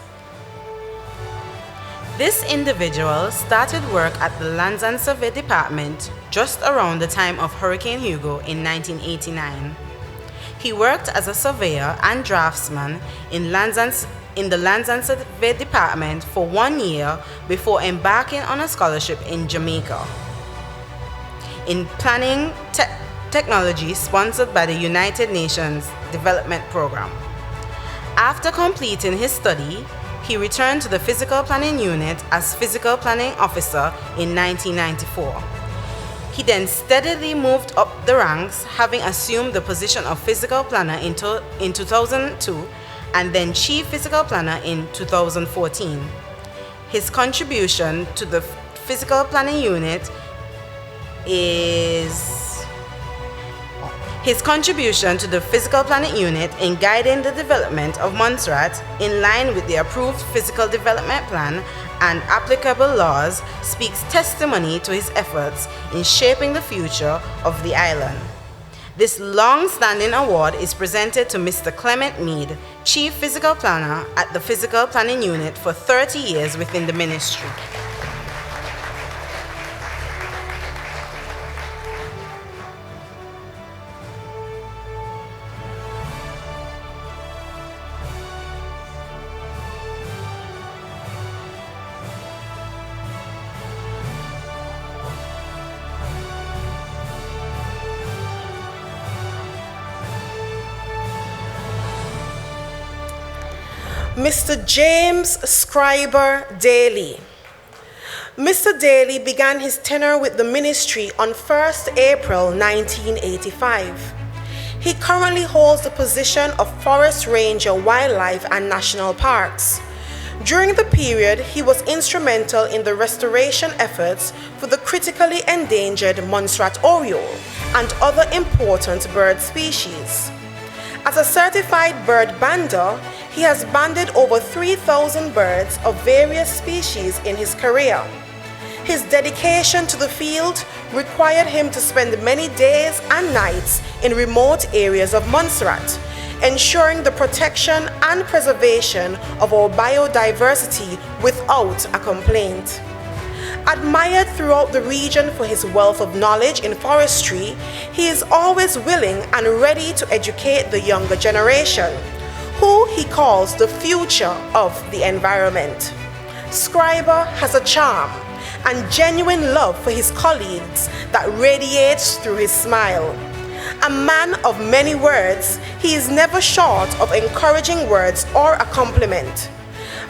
This individual started work at the Lands and Survey Department just around the time of Hurricane Hugo in 1989. He worked as a surveyor and draftsman in the Lands and Survey Department for 1 year before embarking on a scholarship in Jamaica in planning technology sponsored by the United Nations Development Programme. After completing his study, he returned to the Physical Planning Unit as Physical Planning Officer in 1994. He then steadily moved up the ranks, having assumed the position of Physical Planner in 2002 and then Chief Physical Planner in 2014. His contribution to the Physical Planning Unit is His contribution to the Physical Planning Unit in guiding the development of Montserrat in line with the approved Physical Development Plan and applicable laws speaks testimony to his efforts in shaping the future of the island. This long-standing award is presented to Mr. Clement Mead, Chief Physical Planner at the Physical Planning Unit for 30 years within the ministry. Mr. James Scriber Daly. Mr. Daly began his tenure with the ministry on 1st April 1985. He currently holds the position of Forest Ranger, Wildlife and National Parks. During the period, he was instrumental in the restoration efforts for the critically endangered Montserrat oriole and other important bird species. As a certified bird bander, he has banded over 3,000 birds of various species in his career. His dedication to the field required him to spend many days and nights in remote areas of Montserrat, ensuring the protection and preservation of our biodiversity without a complaint. Admired throughout the region for his wealth of knowledge in forestry, he is always willing and ready to educate the younger generation, who he calls the future of the environment. Scriber has a charm and genuine love for his colleagues that radiates through his smile. A man of many words, he is never short of encouraging words or a compliment.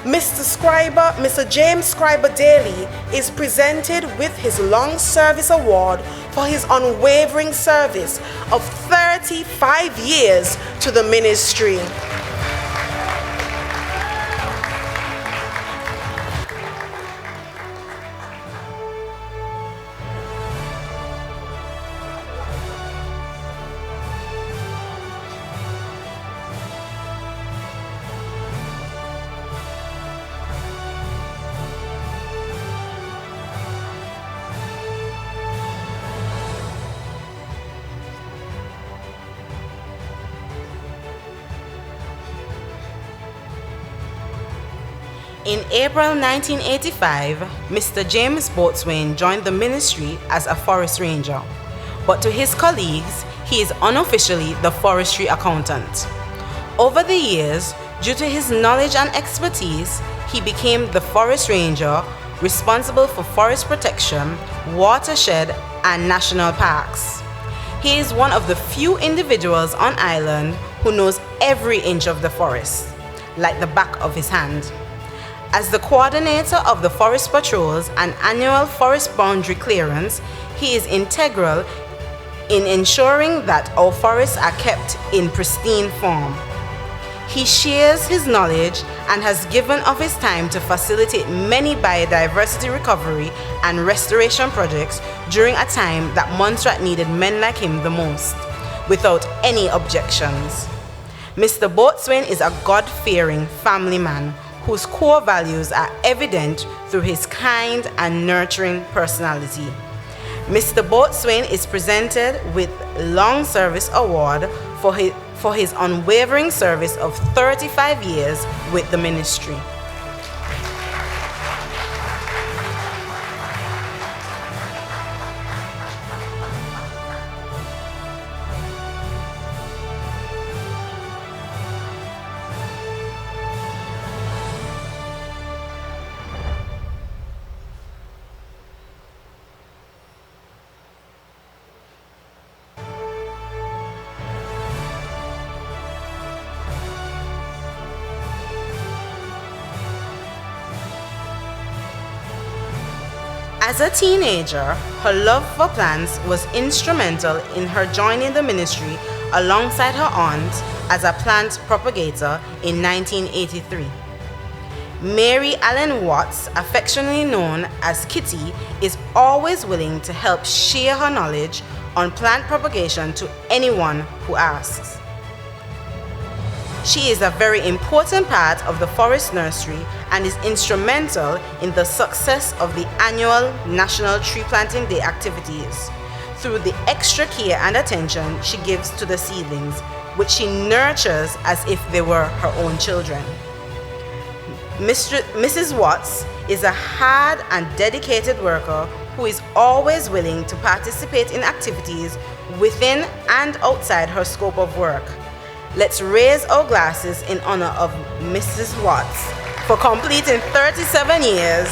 Mr. James Scriber Daly is presented with his Long Service Award for his unwavering service of 35 years to the ministry. In April 1985, Mr. James Boatswain joined the ministry as a forest ranger, but to his colleagues, he is unofficially the forestry accountant. Over the years, due to his knowledge and expertise, he became the forest ranger responsible for forest protection, watershed, and national parks. He is one of the few individuals on island who knows every inch of the forest, like the back of his hand. As the coordinator of the forest patrols and annual forest boundary clearance, he is integral in ensuring that our forests are kept in pristine form. He shares his knowledge and has given of his time to facilitate many biodiversity recovery and restoration projects during a time that Montserrat needed men like him the most, without any objections. Mr. Boatswain is a God-fearing family man whose core values are evident through his kind and nurturing personality. Mr. Boatswain is presented with Long Service Award for his unwavering service of 35 years with the ministry. As a teenager, her love for plants was instrumental in her joining the ministry alongside her aunt as a plant propagator in 1983. Mary Allen Watts, affectionately known as Kitty, is always willing to help share her knowledge on plant propagation to anyone who asks. She is a very important part of the Forest Nursery and is instrumental in the success of the annual National Tree Planting Day activities through the extra care and attention she gives to the seedlings, which she nurtures as if they were her own children. Mrs. Watts is a hard and dedicated worker who is always willing to participate in activities within and outside her scope of work. Let's raise our glasses in honor of Mrs. Watts for completing 37 years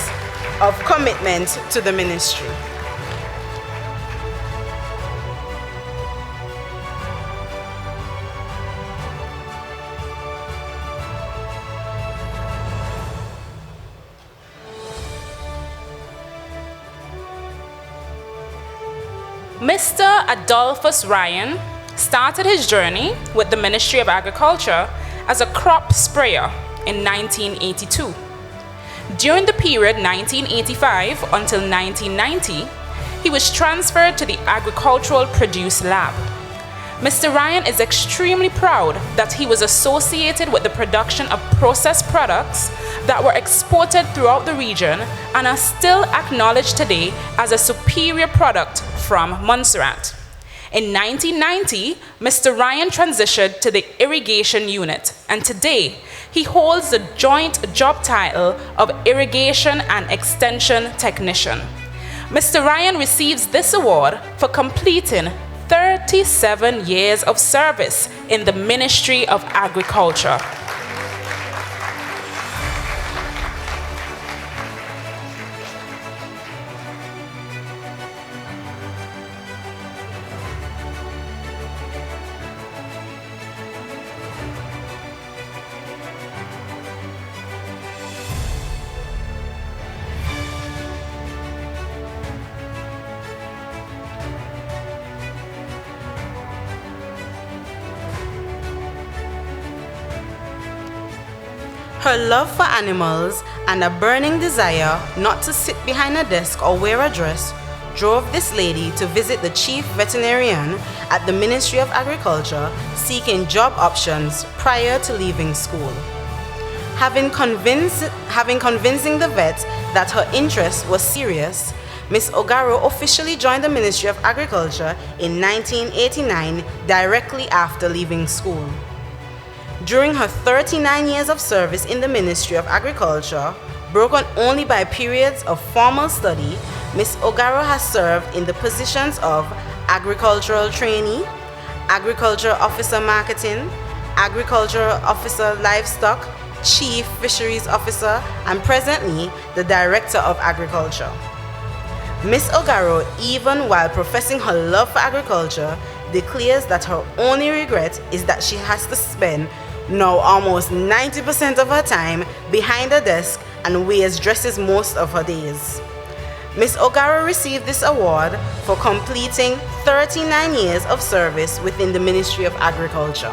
of commitment to the ministry. Mr. Adolphus Ryan started his journey with the Ministry of Agriculture as a crop sprayer in 1982. During the period 1985 until 1990, he was transferred to the Agricultural Produce Lab. Mr. Ryan is extremely proud that he was associated with the production of processed products that were exported throughout the region and are still acknowledged today as a superior product from Montserrat. In 1990, Mr. Ryan transitioned to the irrigation unit, and today he holds the joint job title of Irrigation and Extension Technician. Mr. Ryan receives this award for completing 37 years of service in the Ministry of Agriculture. Her love for animals and a burning desire not to sit behind a desk or wear a dress drove this lady to visit the chief veterinarian at the Ministry of Agriculture seeking job options prior to leaving school. Having convincing the vet that her interest was serious, Ms. Ogaro officially joined the Ministry of Agriculture in 1989 directly after leaving school. During her 39 years of service in the Ministry of Agriculture, broken only by periods of formal study, Ms. Ogaro has served in the positions of Agricultural Trainee, Agriculture Officer Marketing, Agriculture Officer Livestock, Chief Fisheries Officer, and presently the Director of Agriculture. Ms. Ogaro, even while professing her love for agriculture, declares that her only regret is that she has to spend now almost 90% of her time behind a desk and wears dresses most of her days. Ms. Ogaro received this award for completing 39 years of service within the Ministry of Agriculture.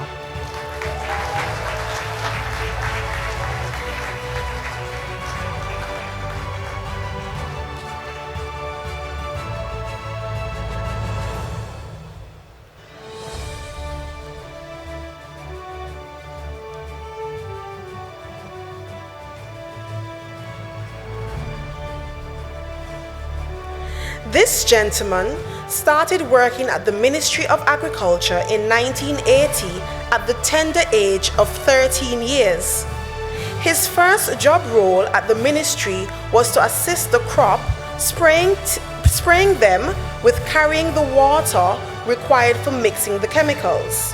This gentleman started working at the Ministry of Agriculture in 1980 at the tender age of 13 years. His first job role at the ministry was to assist the crop, spraying them with carrying the water required for mixing the chemicals.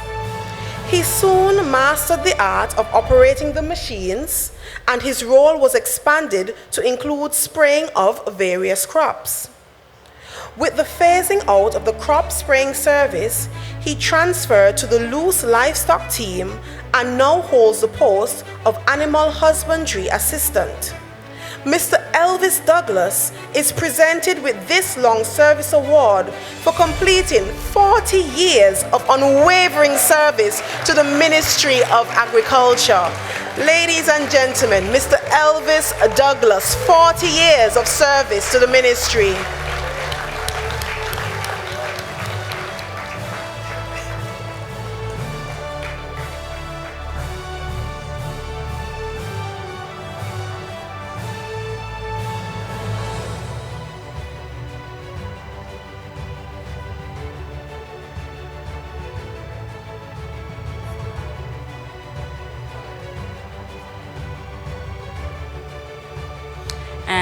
He soon mastered the art of operating the machines, and his role was expanded to include spraying of various crops. With the phasing out of the crop spraying service, he transferred to the loose livestock team and now holds the post of Animal Husbandry Assistant. Mr. Elvis Douglas is presented with this long service award for completing 40 years of unwavering service to the Ministry of Agriculture. Ladies and gentlemen, Mr. Elvis Douglas, 40 years of service to the ministry.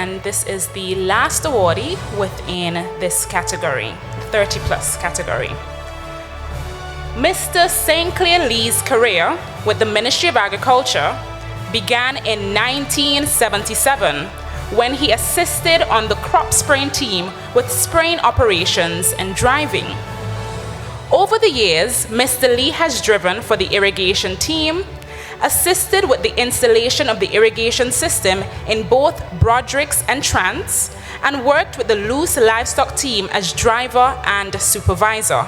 and this is the last awardee within this category, 30 plus category. Mr. St. Clair Lee's career with the Ministry of Agriculture began in 1977 when he assisted on the crop spraying team with spraying operations and driving. Over the years, Mr. Lee has driven for the irrigation team, assisted with the installation of the irrigation system in both Broderick's and Trans, and worked with the loose livestock team as driver and supervisor.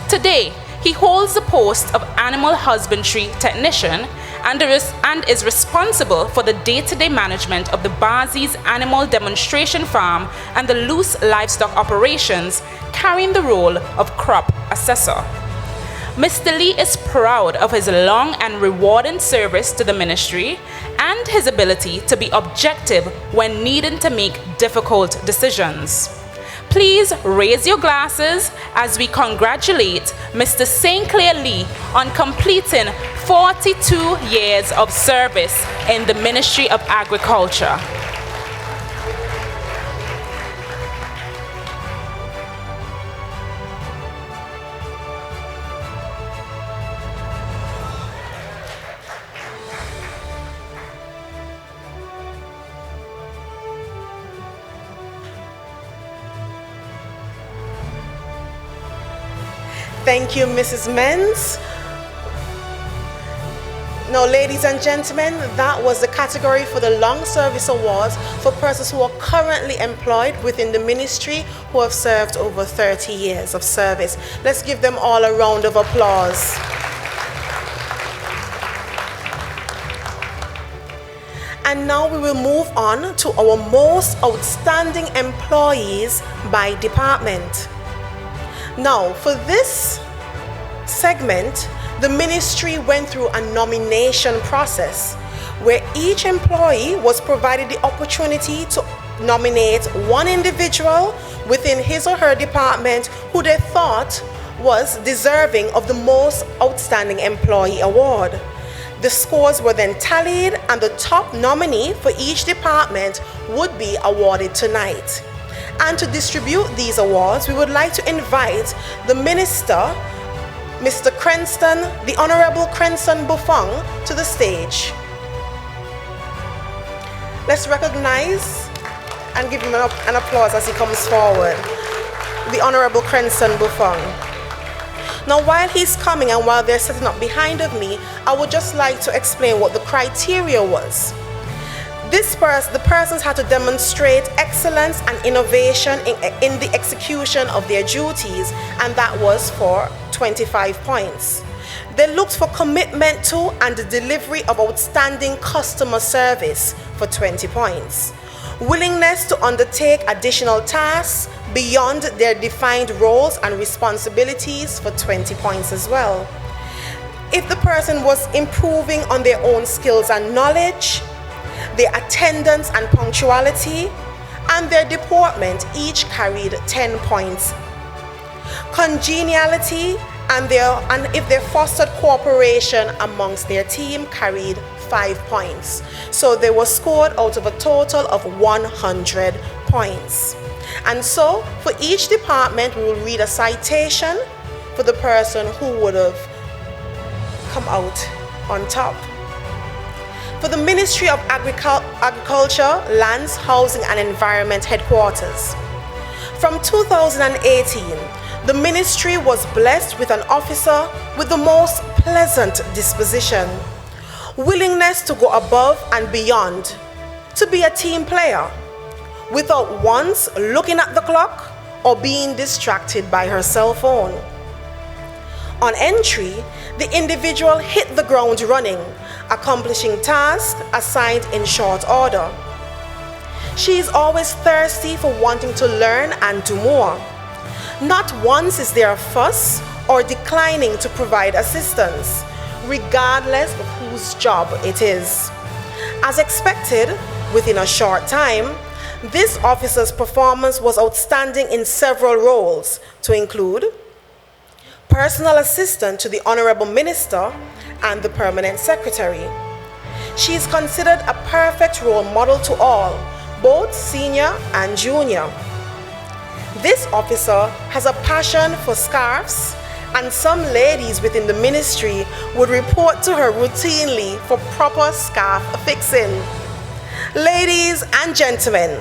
Today, he holds the post of animal husbandry technician and is responsible for the day-to-day management of the Bazi's animal demonstration farm and the loose livestock operations, carrying the role of crop assessor. Mr. Lee is proud of his long and rewarding service to the ministry and his ability to be objective when needing to make difficult decisions. Please raise your glasses as we congratulate Mr. St. Clair Lee on completing 42 years of service in the Ministry of Agriculture. Thank you, Mrs. Menz. Now, ladies and gentlemen, that was the category for the Long Service Awards for persons who are currently employed within the ministry who have served over 30 years of service. Let's give them all a round of applause. And now we will move on to our most outstanding employees by department. Now, for this segment, the ministry went through a nomination process where each employee was provided the opportunity to nominate one individual within his or her department who they thought was deserving of the most outstanding employee award. The scores were then tallied, and the top nominee for each department would be awarded tonight. And to distribute these awards, we would like to invite the Minister, Mr. Cranston, the Honorable Cranston Buffon, to the stage. Let's recognize and give him an applause as he comes forward. The Honorable Cranston Buffon. Now, while he's coming and while they're setting up behind of me, I would just like to explain what the criteria was. The persons had to demonstrate excellence and innovation in the execution of their duties, and that was for 25 points. They looked for commitment to and the delivery of outstanding customer service for 20 points. Willingness to undertake additional tasks beyond their defined roles and responsibilities for 20 points as well. If the person was improving on their own skills and knowledge, their attendance and punctuality, and their deportment each carried 10 points. Congeniality and if they fostered cooperation amongst their team carried 5 points. So they were scored out of a total of 100 points. And so for each department, we will read a citation for the person who would have come out on top. For the Ministry of Agriculture, Lands, Housing and Environment Headquarters. From 2018, the ministry was blessed with an officer with the most pleasant disposition, willingness to go above and beyond, to be a team player, without once looking at the clock or being distracted by her cell phone. On entry, the individual hit the ground running, accomplishing tasks assigned in short order. She is always thirsty for wanting to learn and do more. Not once is there a fuss or declining to provide assistance, regardless of whose job it is. As expected, within a short time, this officer's performance was outstanding in several roles, to include personal assistant to the Honorable Minister and the Permanent Secretary. She is considered a perfect role model to all, both senior and junior. This officer has a passion for scarves, and some ladies within the ministry would report to her routinely for proper scarf fixing. Ladies and gentlemen,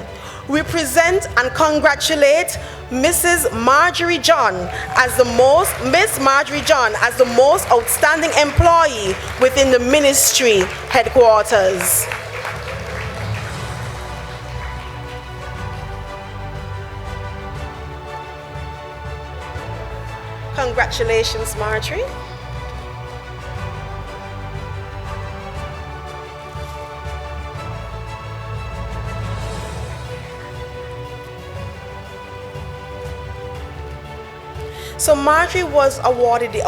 we present and congratulate Miss Marjorie John as the most outstanding employee within the ministry headquarters. Congratulations, Marjorie. So Marjorie was awarded the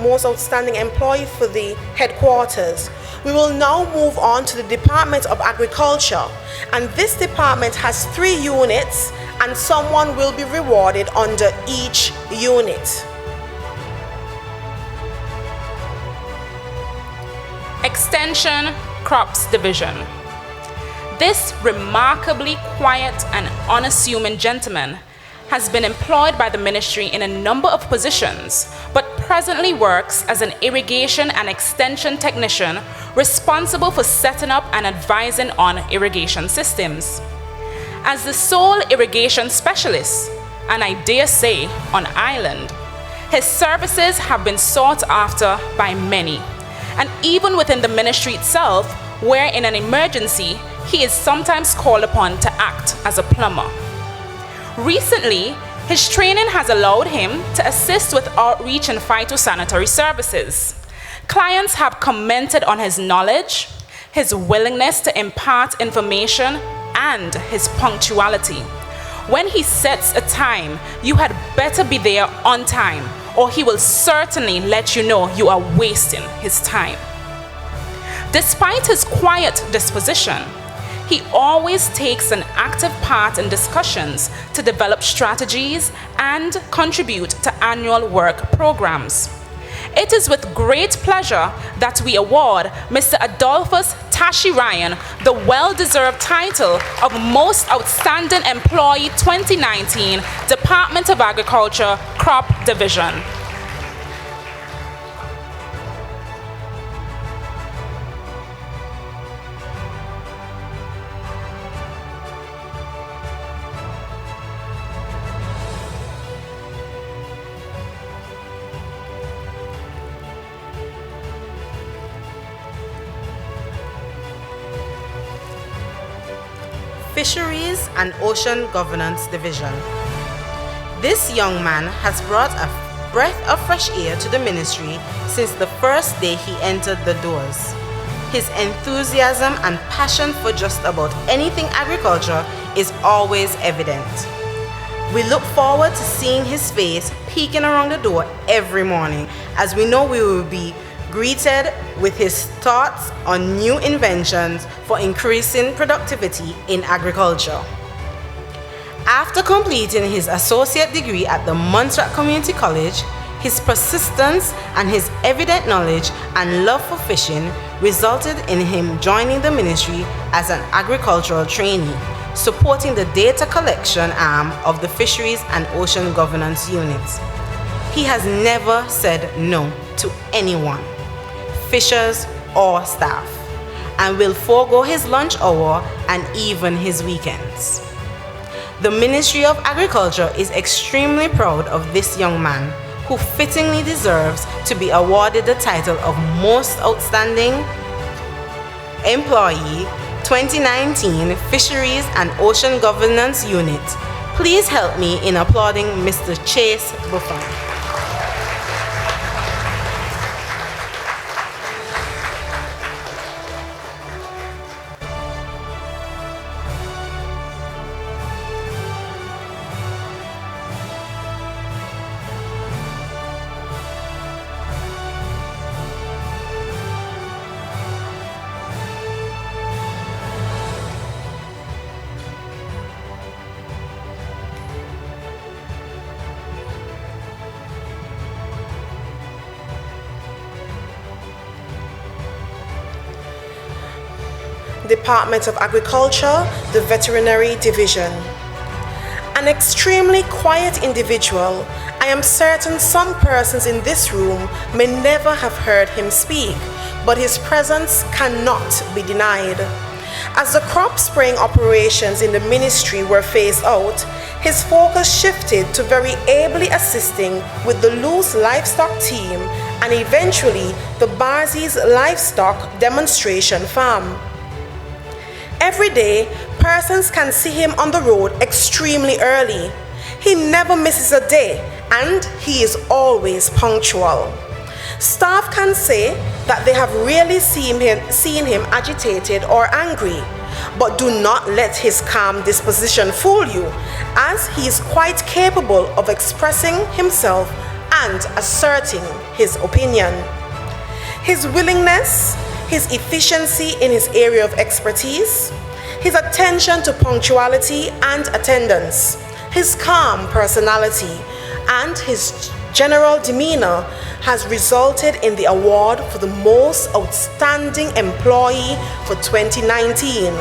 most outstanding employee for the headquarters. We will now move on to the Department of Agriculture, and this department has 3 units, and someone will be rewarded under each unit. Extension Crops Division. This remarkably quiet and unassuming gentleman has been employed by the ministry in a number of positions, but presently works as an irrigation and extension technician responsible for setting up and advising on irrigation systems. As the sole irrigation specialist, and I dare say on island, his services have been sought after by many, and even within the ministry itself, where in an emergency, he is sometimes called upon to act as a plumber. Recently, his training has allowed him to assist with outreach and phytosanitary services. Clients have commented on his knowledge, his willingness to impart information, and his punctuality. When he sets a time, you had better be there on time, or he will certainly let you know you are wasting his time. Despite his quiet disposition, he always takes an active part in discussions to develop strategies and contribute to annual work programs. It is with great pleasure that we award Mr. Adolphus Tashi Ryan the well-deserved title of Most Outstanding Employee 2019, Department of Agriculture, Crop Division. Fisheries and Ocean Governance Division. This young man has brought a breath of fresh air to the ministry since the first day he entered the doors. His enthusiasm and passion for just about anything agriculture is always evident. We look forward to seeing his face peeking around the door every morning, as we know we will be greeted with his thoughts on new inventions for increasing productivity in agriculture. After completing his associate degree at the Montserrat Community College, his persistence and his evident knowledge and love for fishing resulted in him joining the ministry as an agricultural trainee, supporting the data collection arm of the Fisheries and Ocean Governance Unit. He has never said no to anyone, fishers or staff, and will forego his lunch hour and even his weekends. The Ministry of Agriculture is extremely proud of this young man, who fittingly deserves to be awarded the title of Most Outstanding Employee 2019 Fisheries and Ocean Governance Unit. Please help me in applauding Mr. Chase Buffon. Department of Agriculture, the Veterinary Division. An extremely quiet individual, I am certain some persons in this room may never have heard him speak, but his presence cannot be denied. As the crop spraying operations in the ministry were phased out, his focus shifted to very ably assisting with the loose livestock team and eventually the Barzi's livestock demonstration farm. Every day, persons can see him on the road extremely early. He never misses a day and he is always punctual. Staff can say that they have rarely seen him agitated or angry, but do not let his calm disposition fool you, as he is quite capable of expressing himself and asserting his opinion. His willingness, his efficiency in his area of expertise, his attention to punctuality and attendance, his calm personality, and his general demeanor has resulted in the award for the most outstanding employee for 2019,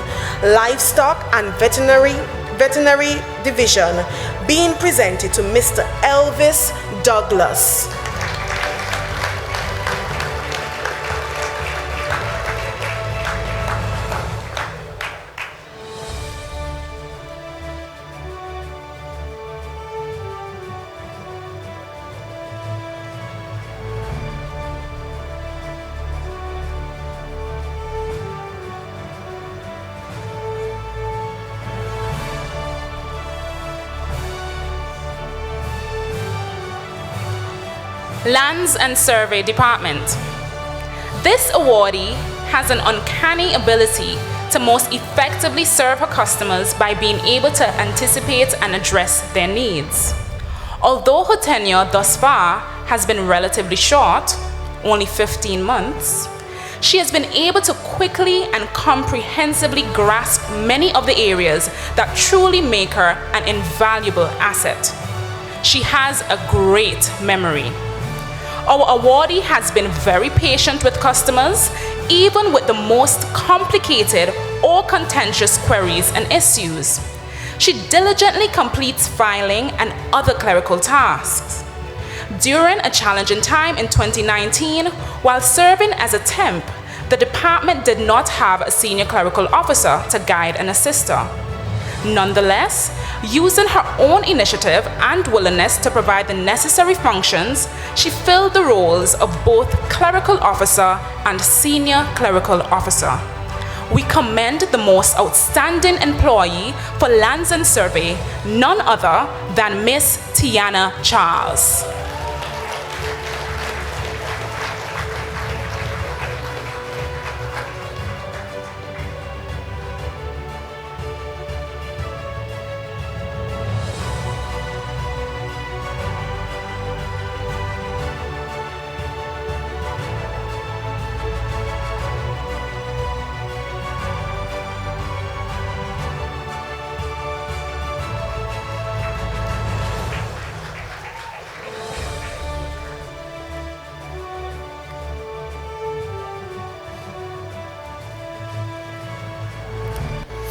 Livestock and Veterinary Division, being presented to Mr. Elvis Douglas. Lands and Survey Department. This awardee has an uncanny ability to most effectively serve her customers by being able to anticipate and address their needs. Although her tenure thus far has been relatively short, only 15 months, she has been able to quickly and comprehensively grasp many of the areas that truly make her an invaluable asset. She has a great memory. Our awardee has been very patient with customers, even with the most complicated or contentious queries and issues. She diligently completes filing and other clerical tasks. During a challenging time in 2019, while serving as a temp, the department did not have a senior clerical officer to guide and assist her. Nonetheless, using her own initiative and willingness to provide the necessary functions, she filled the roles of both clerical officer and senior clerical officer. We commend the most outstanding employee for Lands and Survey, none other than Miss Tiana Charles.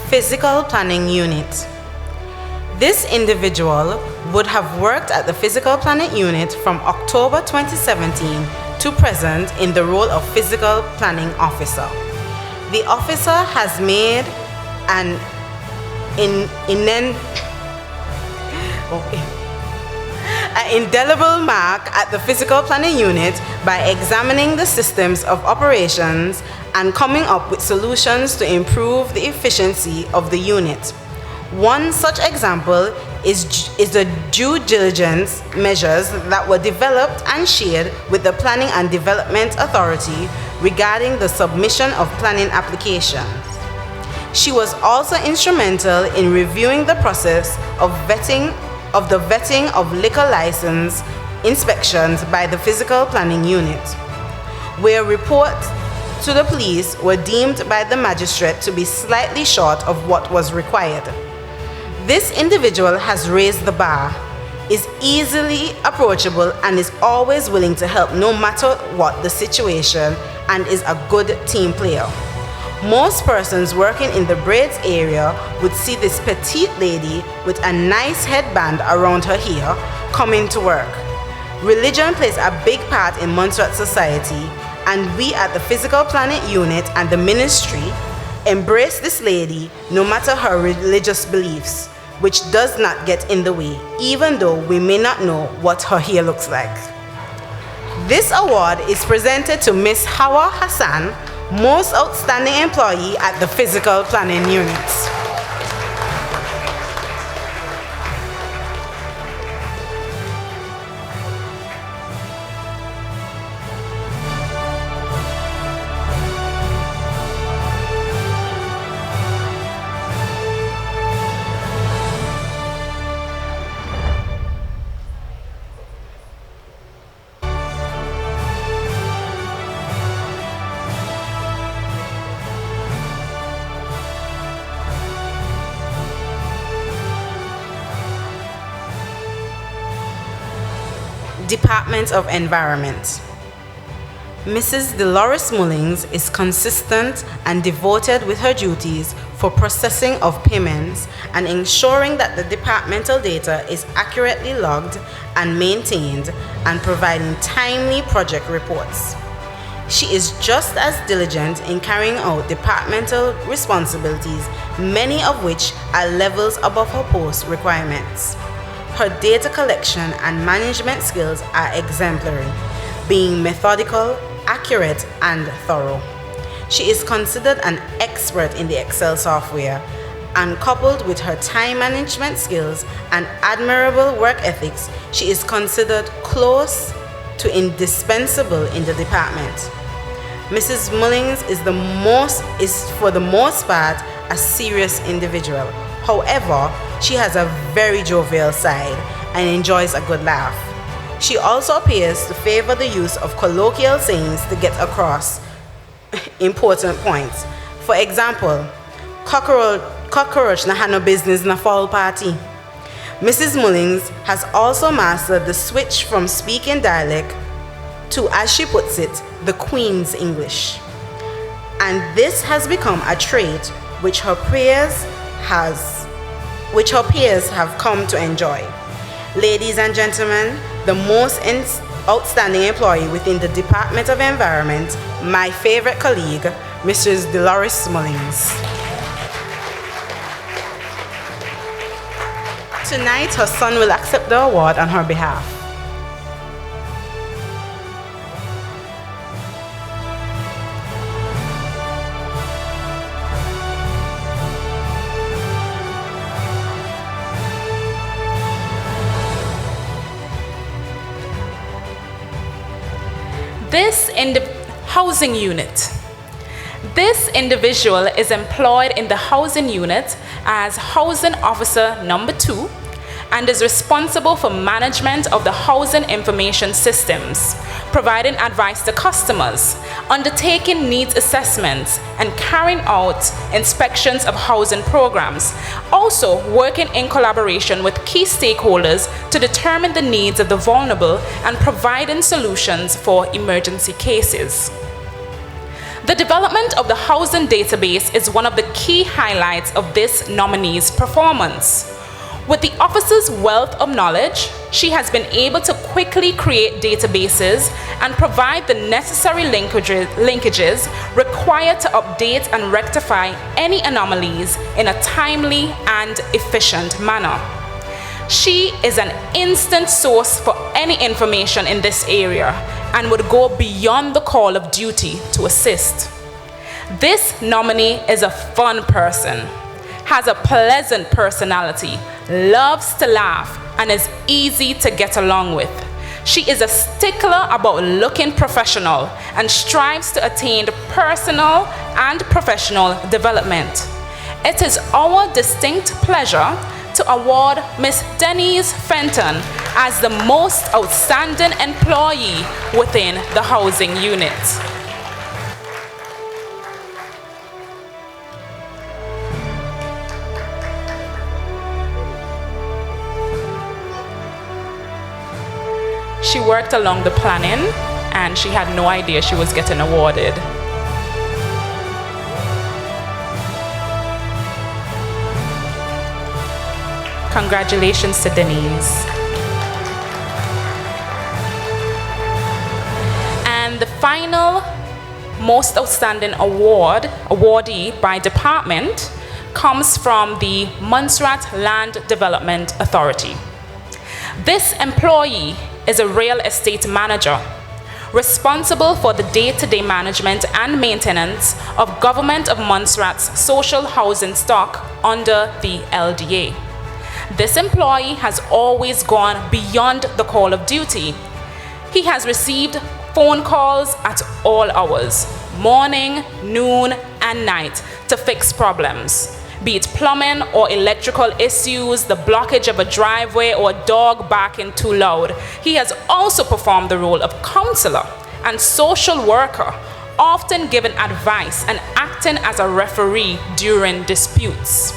Physical Planning Unit. This individual would have worked at the Physical Planning Unit from October 2017 to present in the role of Physical Planning Officer. The officer has made an indelible mark at the Physical Planning Unit by examining the systems of operations and coming up with solutions to improve the efficiency of the unit. One such example is the due diligence measures that were developed and shared with the Planning and Development Authority regarding the submission of planning applications. She was also instrumental in reviewing the process of vetting of liquor license inspections by the Physical Planning Unit, where reports to the police were deemed by the magistrate to be slightly short of what was required. This individual has raised the bar, is easily approachable, and is always willing to help no matter what the situation, and is a good team player. Most persons working in the braids area would see this petite lady with a nice headband around her hair coming to work. Religion plays a big part in Montserrat society, and we at the Physical Planet Unit and the ministry embrace this lady no matter her religious beliefs, which does not get in the way, even though we may not know what her hair looks like. This award is presented to Miss Hawa Hassan, Most Outstanding Employee at the Physical Planning Unit. Department of Environment. Mrs. Dolores Mullings is consistent and devoted with her duties for processing of payments and ensuring that the departmental data is accurately logged and maintained and providing timely project reports. She is just as diligent in carrying out departmental responsibilities, many of which are levels above her post requirements. Her data collection and management skills are exemplary, being methodical, accurate, and thorough. She is considered an expert in the Excel software, and coupled with her time management skills and admirable work ethics, she is considered close to indispensable in the department. Mrs. Mullings is for the most part a serious individual. However, she has a very jovial side and enjoys a good laugh. She also appears to favor the use of colloquial sayings to get across important points. For example, cockroach na have no business na fall party. Mrs. Mullings has also mastered the switch from speaking dialect to, as she puts it, the Queen's English. And this has become a trait which her peers have come to enjoy. Ladies and gentlemen, the most outstanding employee within the Department of Environment, my favorite colleague, Mrs. Dolores Mullings. Tonight, her son will accept the award on her behalf. Housing unit. This individual is employed in the housing unit as housing officer number 2 and is responsible for management of the housing information systems, providing advice to customers, undertaking needs assessments, and carrying out inspections of housing programs, also working in collaboration with key stakeholders to determine the needs of the vulnerable and providing solutions for emergency cases. The development of the housing database is one of the key highlights of this nominee's performance. With the officer's wealth of knowledge, she has been able to quickly create databases and provide the necessary linkages required to update and rectify any anomalies in a timely and efficient manner. She is an instant source for any information in this area and would go beyond the call of duty to assist. This nominee is a fun person, has a pleasant personality, loves to laugh, and is easy to get along with. She is a stickler about looking professional and strives to attain personal and professional development. It is our distinct pleasure to award Miss Denise Fenton as the most outstanding employee within the housing unit. She worked along the planning and she had no idea she was getting awarded. Congratulations to Denise. And the final most outstanding awardee by department comes from the Montserrat Land Development Authority. This employee is a real estate manager responsible for the day-to-day management and maintenance of Government of Montserrat's social housing stock under the LDA. This employee has always gone beyond the call of duty. He has received phone calls at all hours, morning, noon, and night, to fix problems, be it plumbing or electrical issues, the blockage of a driveway, or a dog barking too loud. He has also performed the role of counselor and social worker, often giving advice and acting as a referee during disputes.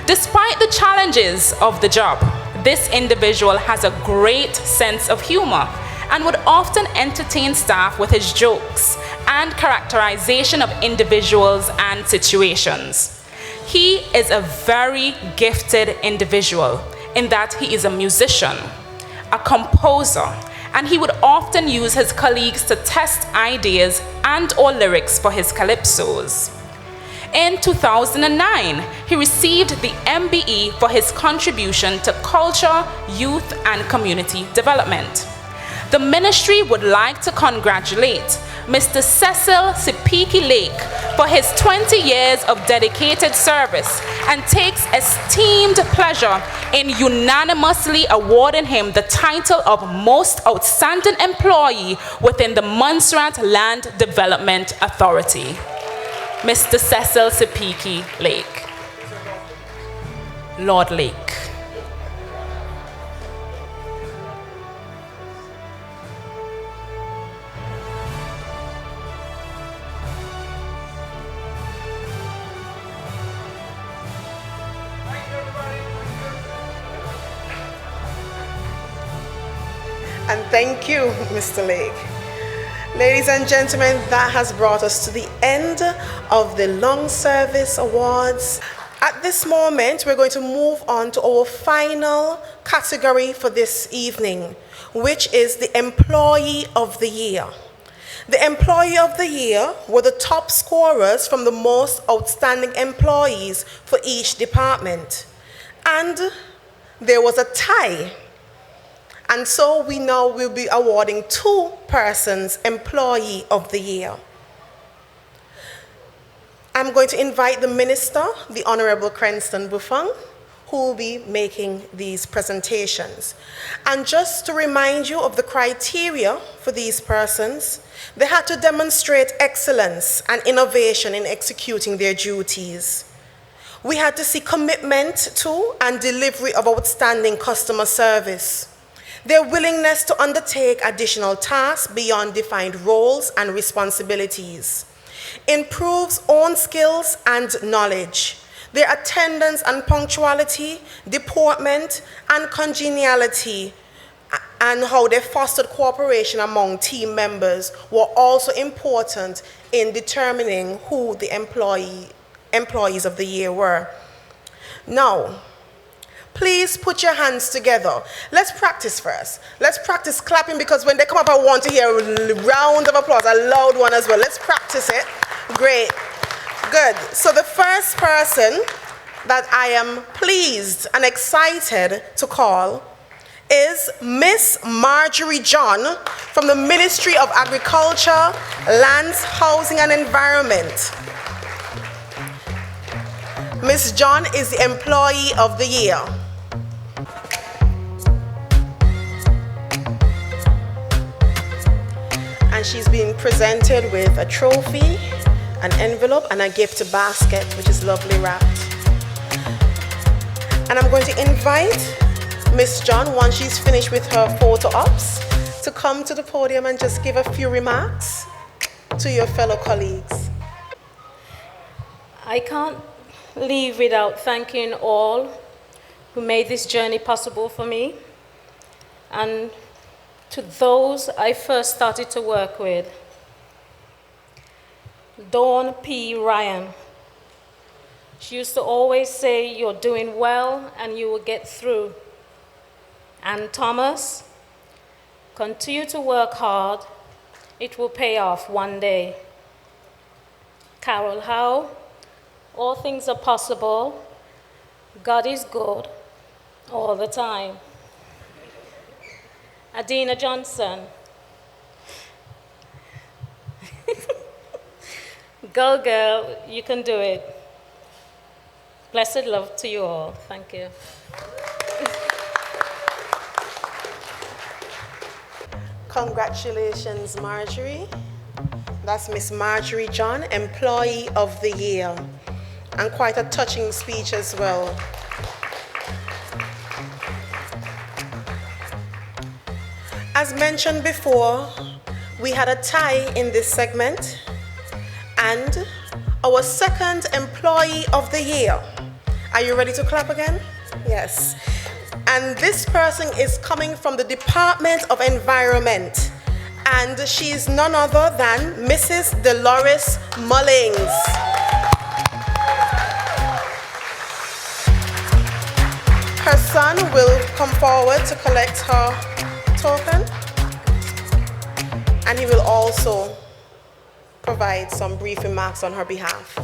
Despite the challenges of the job, this individual has a great sense of humor and would often entertain staff with his jokes and characterization of individuals and situations. He is a very gifted individual in that he is a musician, a composer, and he would often use his colleagues to test ideas and/or lyrics for his calypsos. In 2009, he received the MBE for his contribution to culture, youth, and community development. The ministry would like to congratulate Mr. Cecil Sipiki Lake for his 20 years of dedicated service and takes esteemed pleasure in unanimously awarding him the title of Most Outstanding Employee within the Montserrat Land Development Authority. Mr. Cecil Sipiki Lake. Lord Lake. And thank you, Mr. Lake. Ladies and gentlemen, that has brought us to the end of the Long Service Awards. At this moment, we're going to move on to our final category for this evening, which is the Employee of the Year. The Employee of the Year were the top scorers from the most outstanding employees for each department. And there was a tie. And so we now will be awarding 2 persons Employee of the Year. I'm going to invite the Minister, the Honorable Cranston Buffon, who will be making these presentations. And just to remind you of the criteria for these persons, they had to demonstrate excellence and innovation in executing their duties. We had to see commitment to and delivery of outstanding customer service. Their willingness to undertake additional tasks beyond defined roles and responsibilities. Improves own skills and knowledge. Their attendance and punctuality, deportment and congeniality, and how they fostered cooperation among team members were also important in determining who the employees of the year were. Now, please put your hands together. Let's practice first. Let's practice clapping, because when they come up, I want to hear a round of applause, a loud one as well. Let's practice it. Great. Good. So the first person that I am pleased and excited to call is Miss Marjorie John from the Ministry of Agriculture, Lands, Housing and Environment. Miss John is the Employee of the Year. And she's being presented with a trophy, an envelope, and a gift basket, which is lovely wrapped. And I'm going to invite Miss John, once she's finished with her photo ops, to come to the podium and just give a few remarks to your fellow colleagues. I can't leave without thanking all who made this journey possible for me, and to those I first started to work with. Dawn P. Ryan. She used to always say, "You're doing well and you will get through." And Thomas, continue to work hard. It will pay off one day. Carol Howe, all things are possible. God is good all the time. Adina Johnson. Girl, you can do it. Blessed love to you all. Thank you. Congratulations, Marjorie. That's Miss Marjorie John, Employee of the Year. And quite a touching speech as well. As mentioned before, we had a tie in this segment, and our second Employee of the Year. Are you ready to clap again? Yes. And this person is coming from the Department of Environment, and she is none other than Mrs. Dolores Mullings. Her son will come forward to collect her token, and he will also provide some brief remarks on her behalf.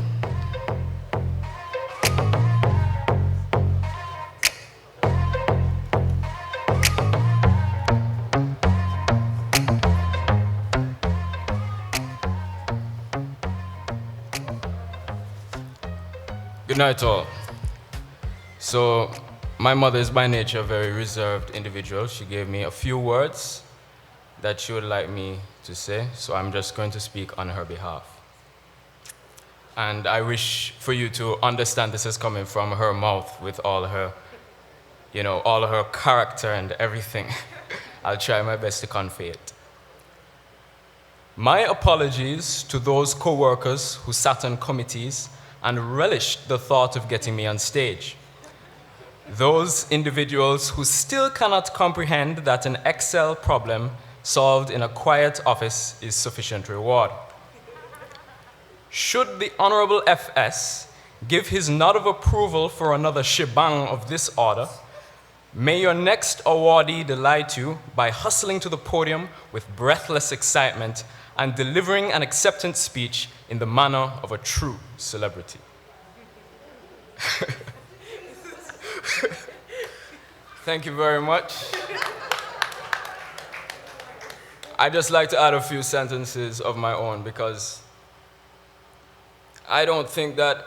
Good night, all. So, my mother is by nature a very reserved individual. She gave me a few words that she would like me to say, so I'm just going to speak on her behalf. And I wish for you to understand this is coming from her mouth with all her, all her character and everything. I'll try my best to convey it. My apologies to those co-workers who sat on committees and relished the thought of getting me on stage. Those individuals who still cannot comprehend that an Excel problem solved in a quiet office is sufficient reward. Should the Honorable FS give his nod of approval for another shebang of this order, may your next awardee delight you by hustling to the podium with breathless excitement and delivering an acceptance speech in the manner of a true celebrity. Thank you very much. I'd just like to add a few sentences of my own because I don't think that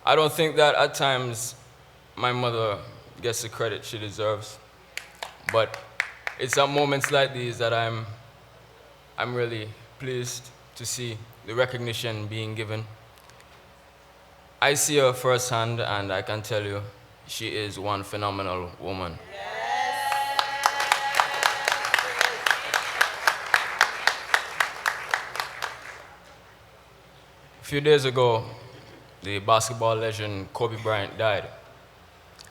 at times my mother gets the credit she deserves. But it's at moments like these that I'm really pleased to see the recognition being given. I see her firsthand, and I can tell you, she is one phenomenal woman. A few days ago, the basketball legend Kobe Bryant died.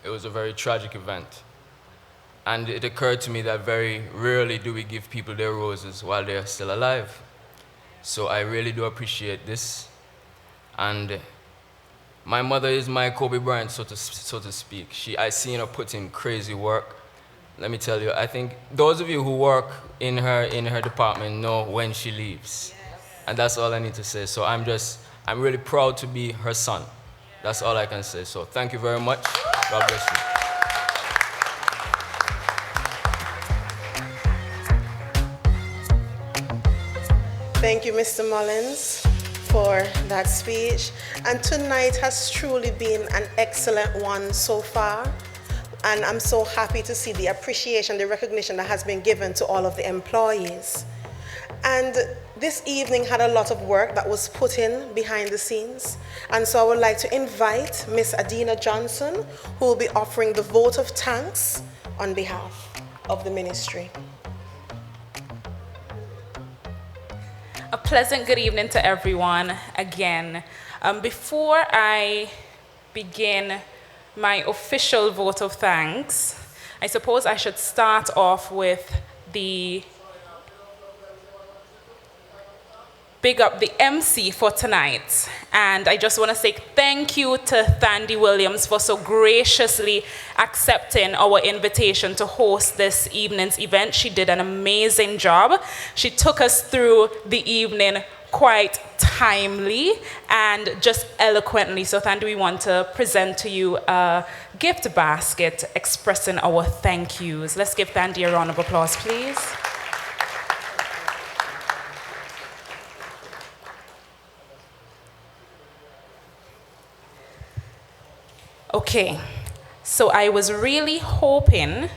It was a very tragic event. And it occurred to me that very rarely do we give people their roses while they're still alive. So I really do appreciate this. And my mother is my Kobe Bryant, so to speak. I seen her put in crazy work. Let me tell you, I think those of you who work in her department know when she leaves. And that's all I need to say. So I'm really proud to be her son. That's all I can say. So thank you very much. God bless you. Thank you, Mr. Mullins, for that speech. And tonight has truly been an excellent one so far. And I'm so happy to see the appreciation, the recognition that has been given to all of the employees. And this evening had a lot of work that was put in behind the scenes. And so I would like to invite Miss Adina Johnson, who will be offering the vote of thanks on behalf of the ministry. A pleasant good evening to everyone again. Before I begin my official vote of thanks, I suppose I should start off with the big up the MC for tonight. And I just want to say thank you to Thandi Williams for so graciously accepting our invitation to host this evening's event. She did an amazing job. She took us through the evening quite timely and just eloquently. So Thandi, we want to present to you a gift basket expressing our thank yous. Let's give Thandi a round of applause, please. Okay, so I was really hoping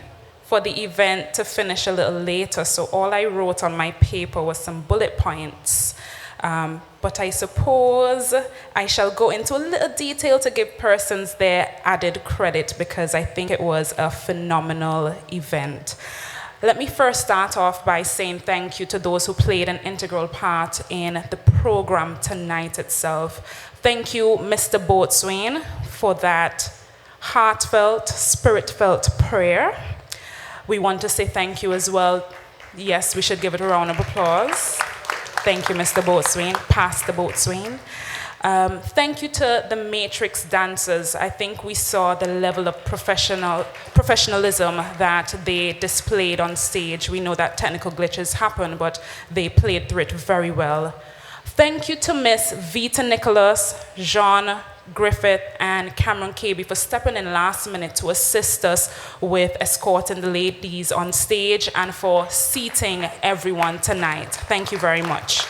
for the event to finish a little later, so all I wrote on my paper was some bullet points. But I suppose I shall go into a little detail to give persons their added credit because I think it was a phenomenal event. Let me first start off by saying thank you to those who played an integral part in the program tonight itself. Thank you, Mr. Boatswain, for that heartfelt, spirit-felt prayer. We want to say thank you as well. Yes, we should give it a round of applause. Thank you, Mr. Boatswain, Pastor Boatswain. Thank you to the Matrix dancers. I think we saw the level of professionalism that they displayed on stage. We know that technical glitches happen, but they played through it very well. Thank you to Miss Vita Nicholas, Jean Griffith, and Cameron KB for stepping in last minute to assist us with escorting the ladies on stage and for seating everyone tonight. Thank you very much.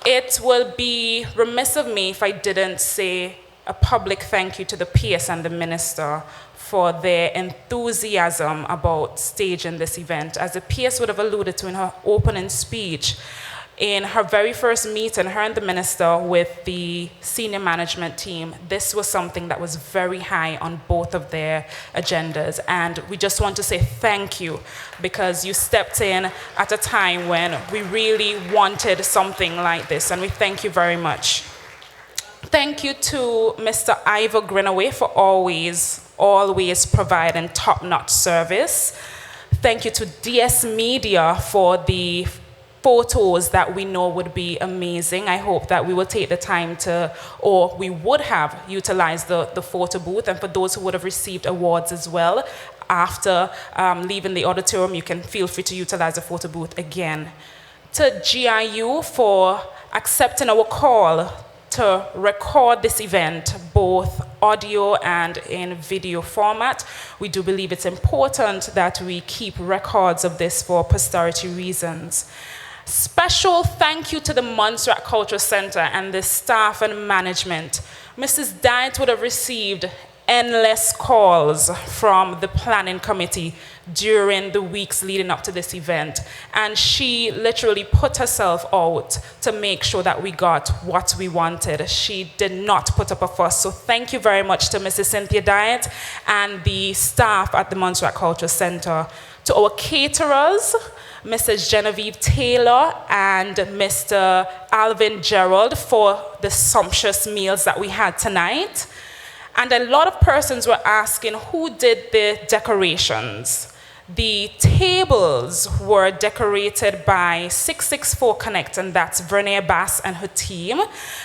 It will be remiss of me if I didn't say a public thank you to the PS and the minister for their enthusiasm about staging this event. As the PS would have alluded to in her opening speech, in her very first meeting, her and the minister with the senior management team, this was something that was very high on both of their agendas. And we just want to say thank you because you stepped in at a time when we really wanted something like this. And we thank you very much. Thank you to Mr. Ivor Greenaway for always providing top-notch service. Thank you to DS Media for the photos that we know would be amazing. I hope that we will take the time to, or we would have utilized the photo booth. And for those who would have received awards as well, after leaving the auditorium, you can feel free to utilize the photo booth again. To GIU for accepting our call to record this event, both audio and in video format. We do believe it's important that we keep records of this for posterity reasons. Special thank you to the Montserrat Cultural Centre and the staff and management. Mrs. Diet would have received endless calls from the planning committee during the weeks leading up to this event. And she literally put herself out to make sure that we got what we wanted. She did not put up a fuss. So thank you very much to Mrs. Cynthia Diet and the staff at the Montserrat Cultural Centre. To our caterers, Mrs. Genevieve Taylor and Mr. Alvin Gerald for the sumptuous meals that we had tonight. And a lot of persons were asking who did the decorations. The tables were decorated by 664 Connect, and that's Vernier Bass and her team.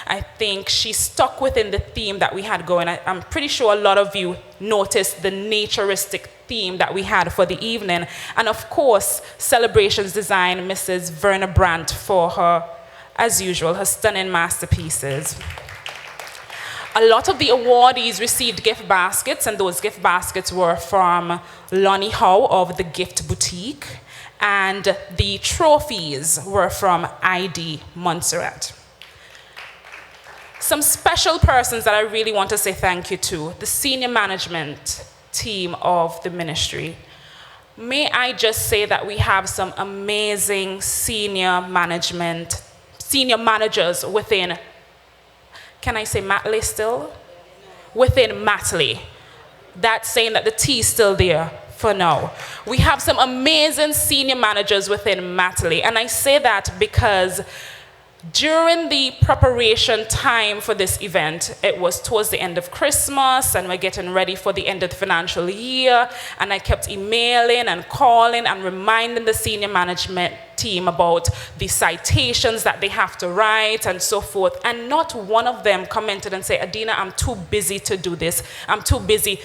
I think she stuck within the theme that we had going. I'm pretty sure a lot of you noticed the naturistic theme that we had for the evening. And of course, Celebrations Design, Mrs. Verna Brandt for her, as usual, her stunning masterpieces. A lot of the awardees received gift baskets, and those gift baskets were from Lonnie Howe of the Gift Boutique, and the trophies were from ID Montserrat. Some special persons that I really want to say thank you to: the senior management team of the ministry. May I just say that we have some amazing senior managers within, can I say MALHE still? Within MALHE. That's saying that the T is still there for now. We have some amazing senior managers within MALHE, and I say that because During the preparation time for this event, it was towards the end of Christmas and we're getting ready for the end of the financial year, and I kept emailing and calling and reminding the senior management team about the citations that they have to write and so forth, and not one of them commented and said, Adina, I'm too busy to do this, I'm too busy.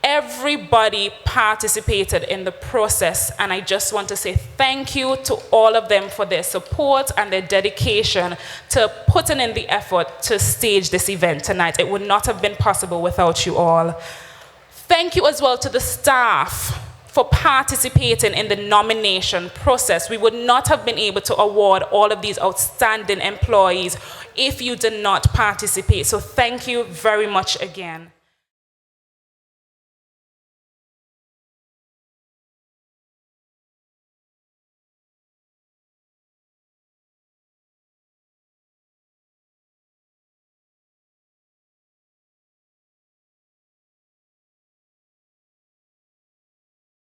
Everybody participated in the process, and I just want to say thank you to all of them for their support and their dedication to putting in the effort to stage this event tonight. It would not have been possible without you all. Thank you as well to the staff for participating in the nomination process. We would not have been able to award all of these outstanding employees if you did not participate. So thank you very much again.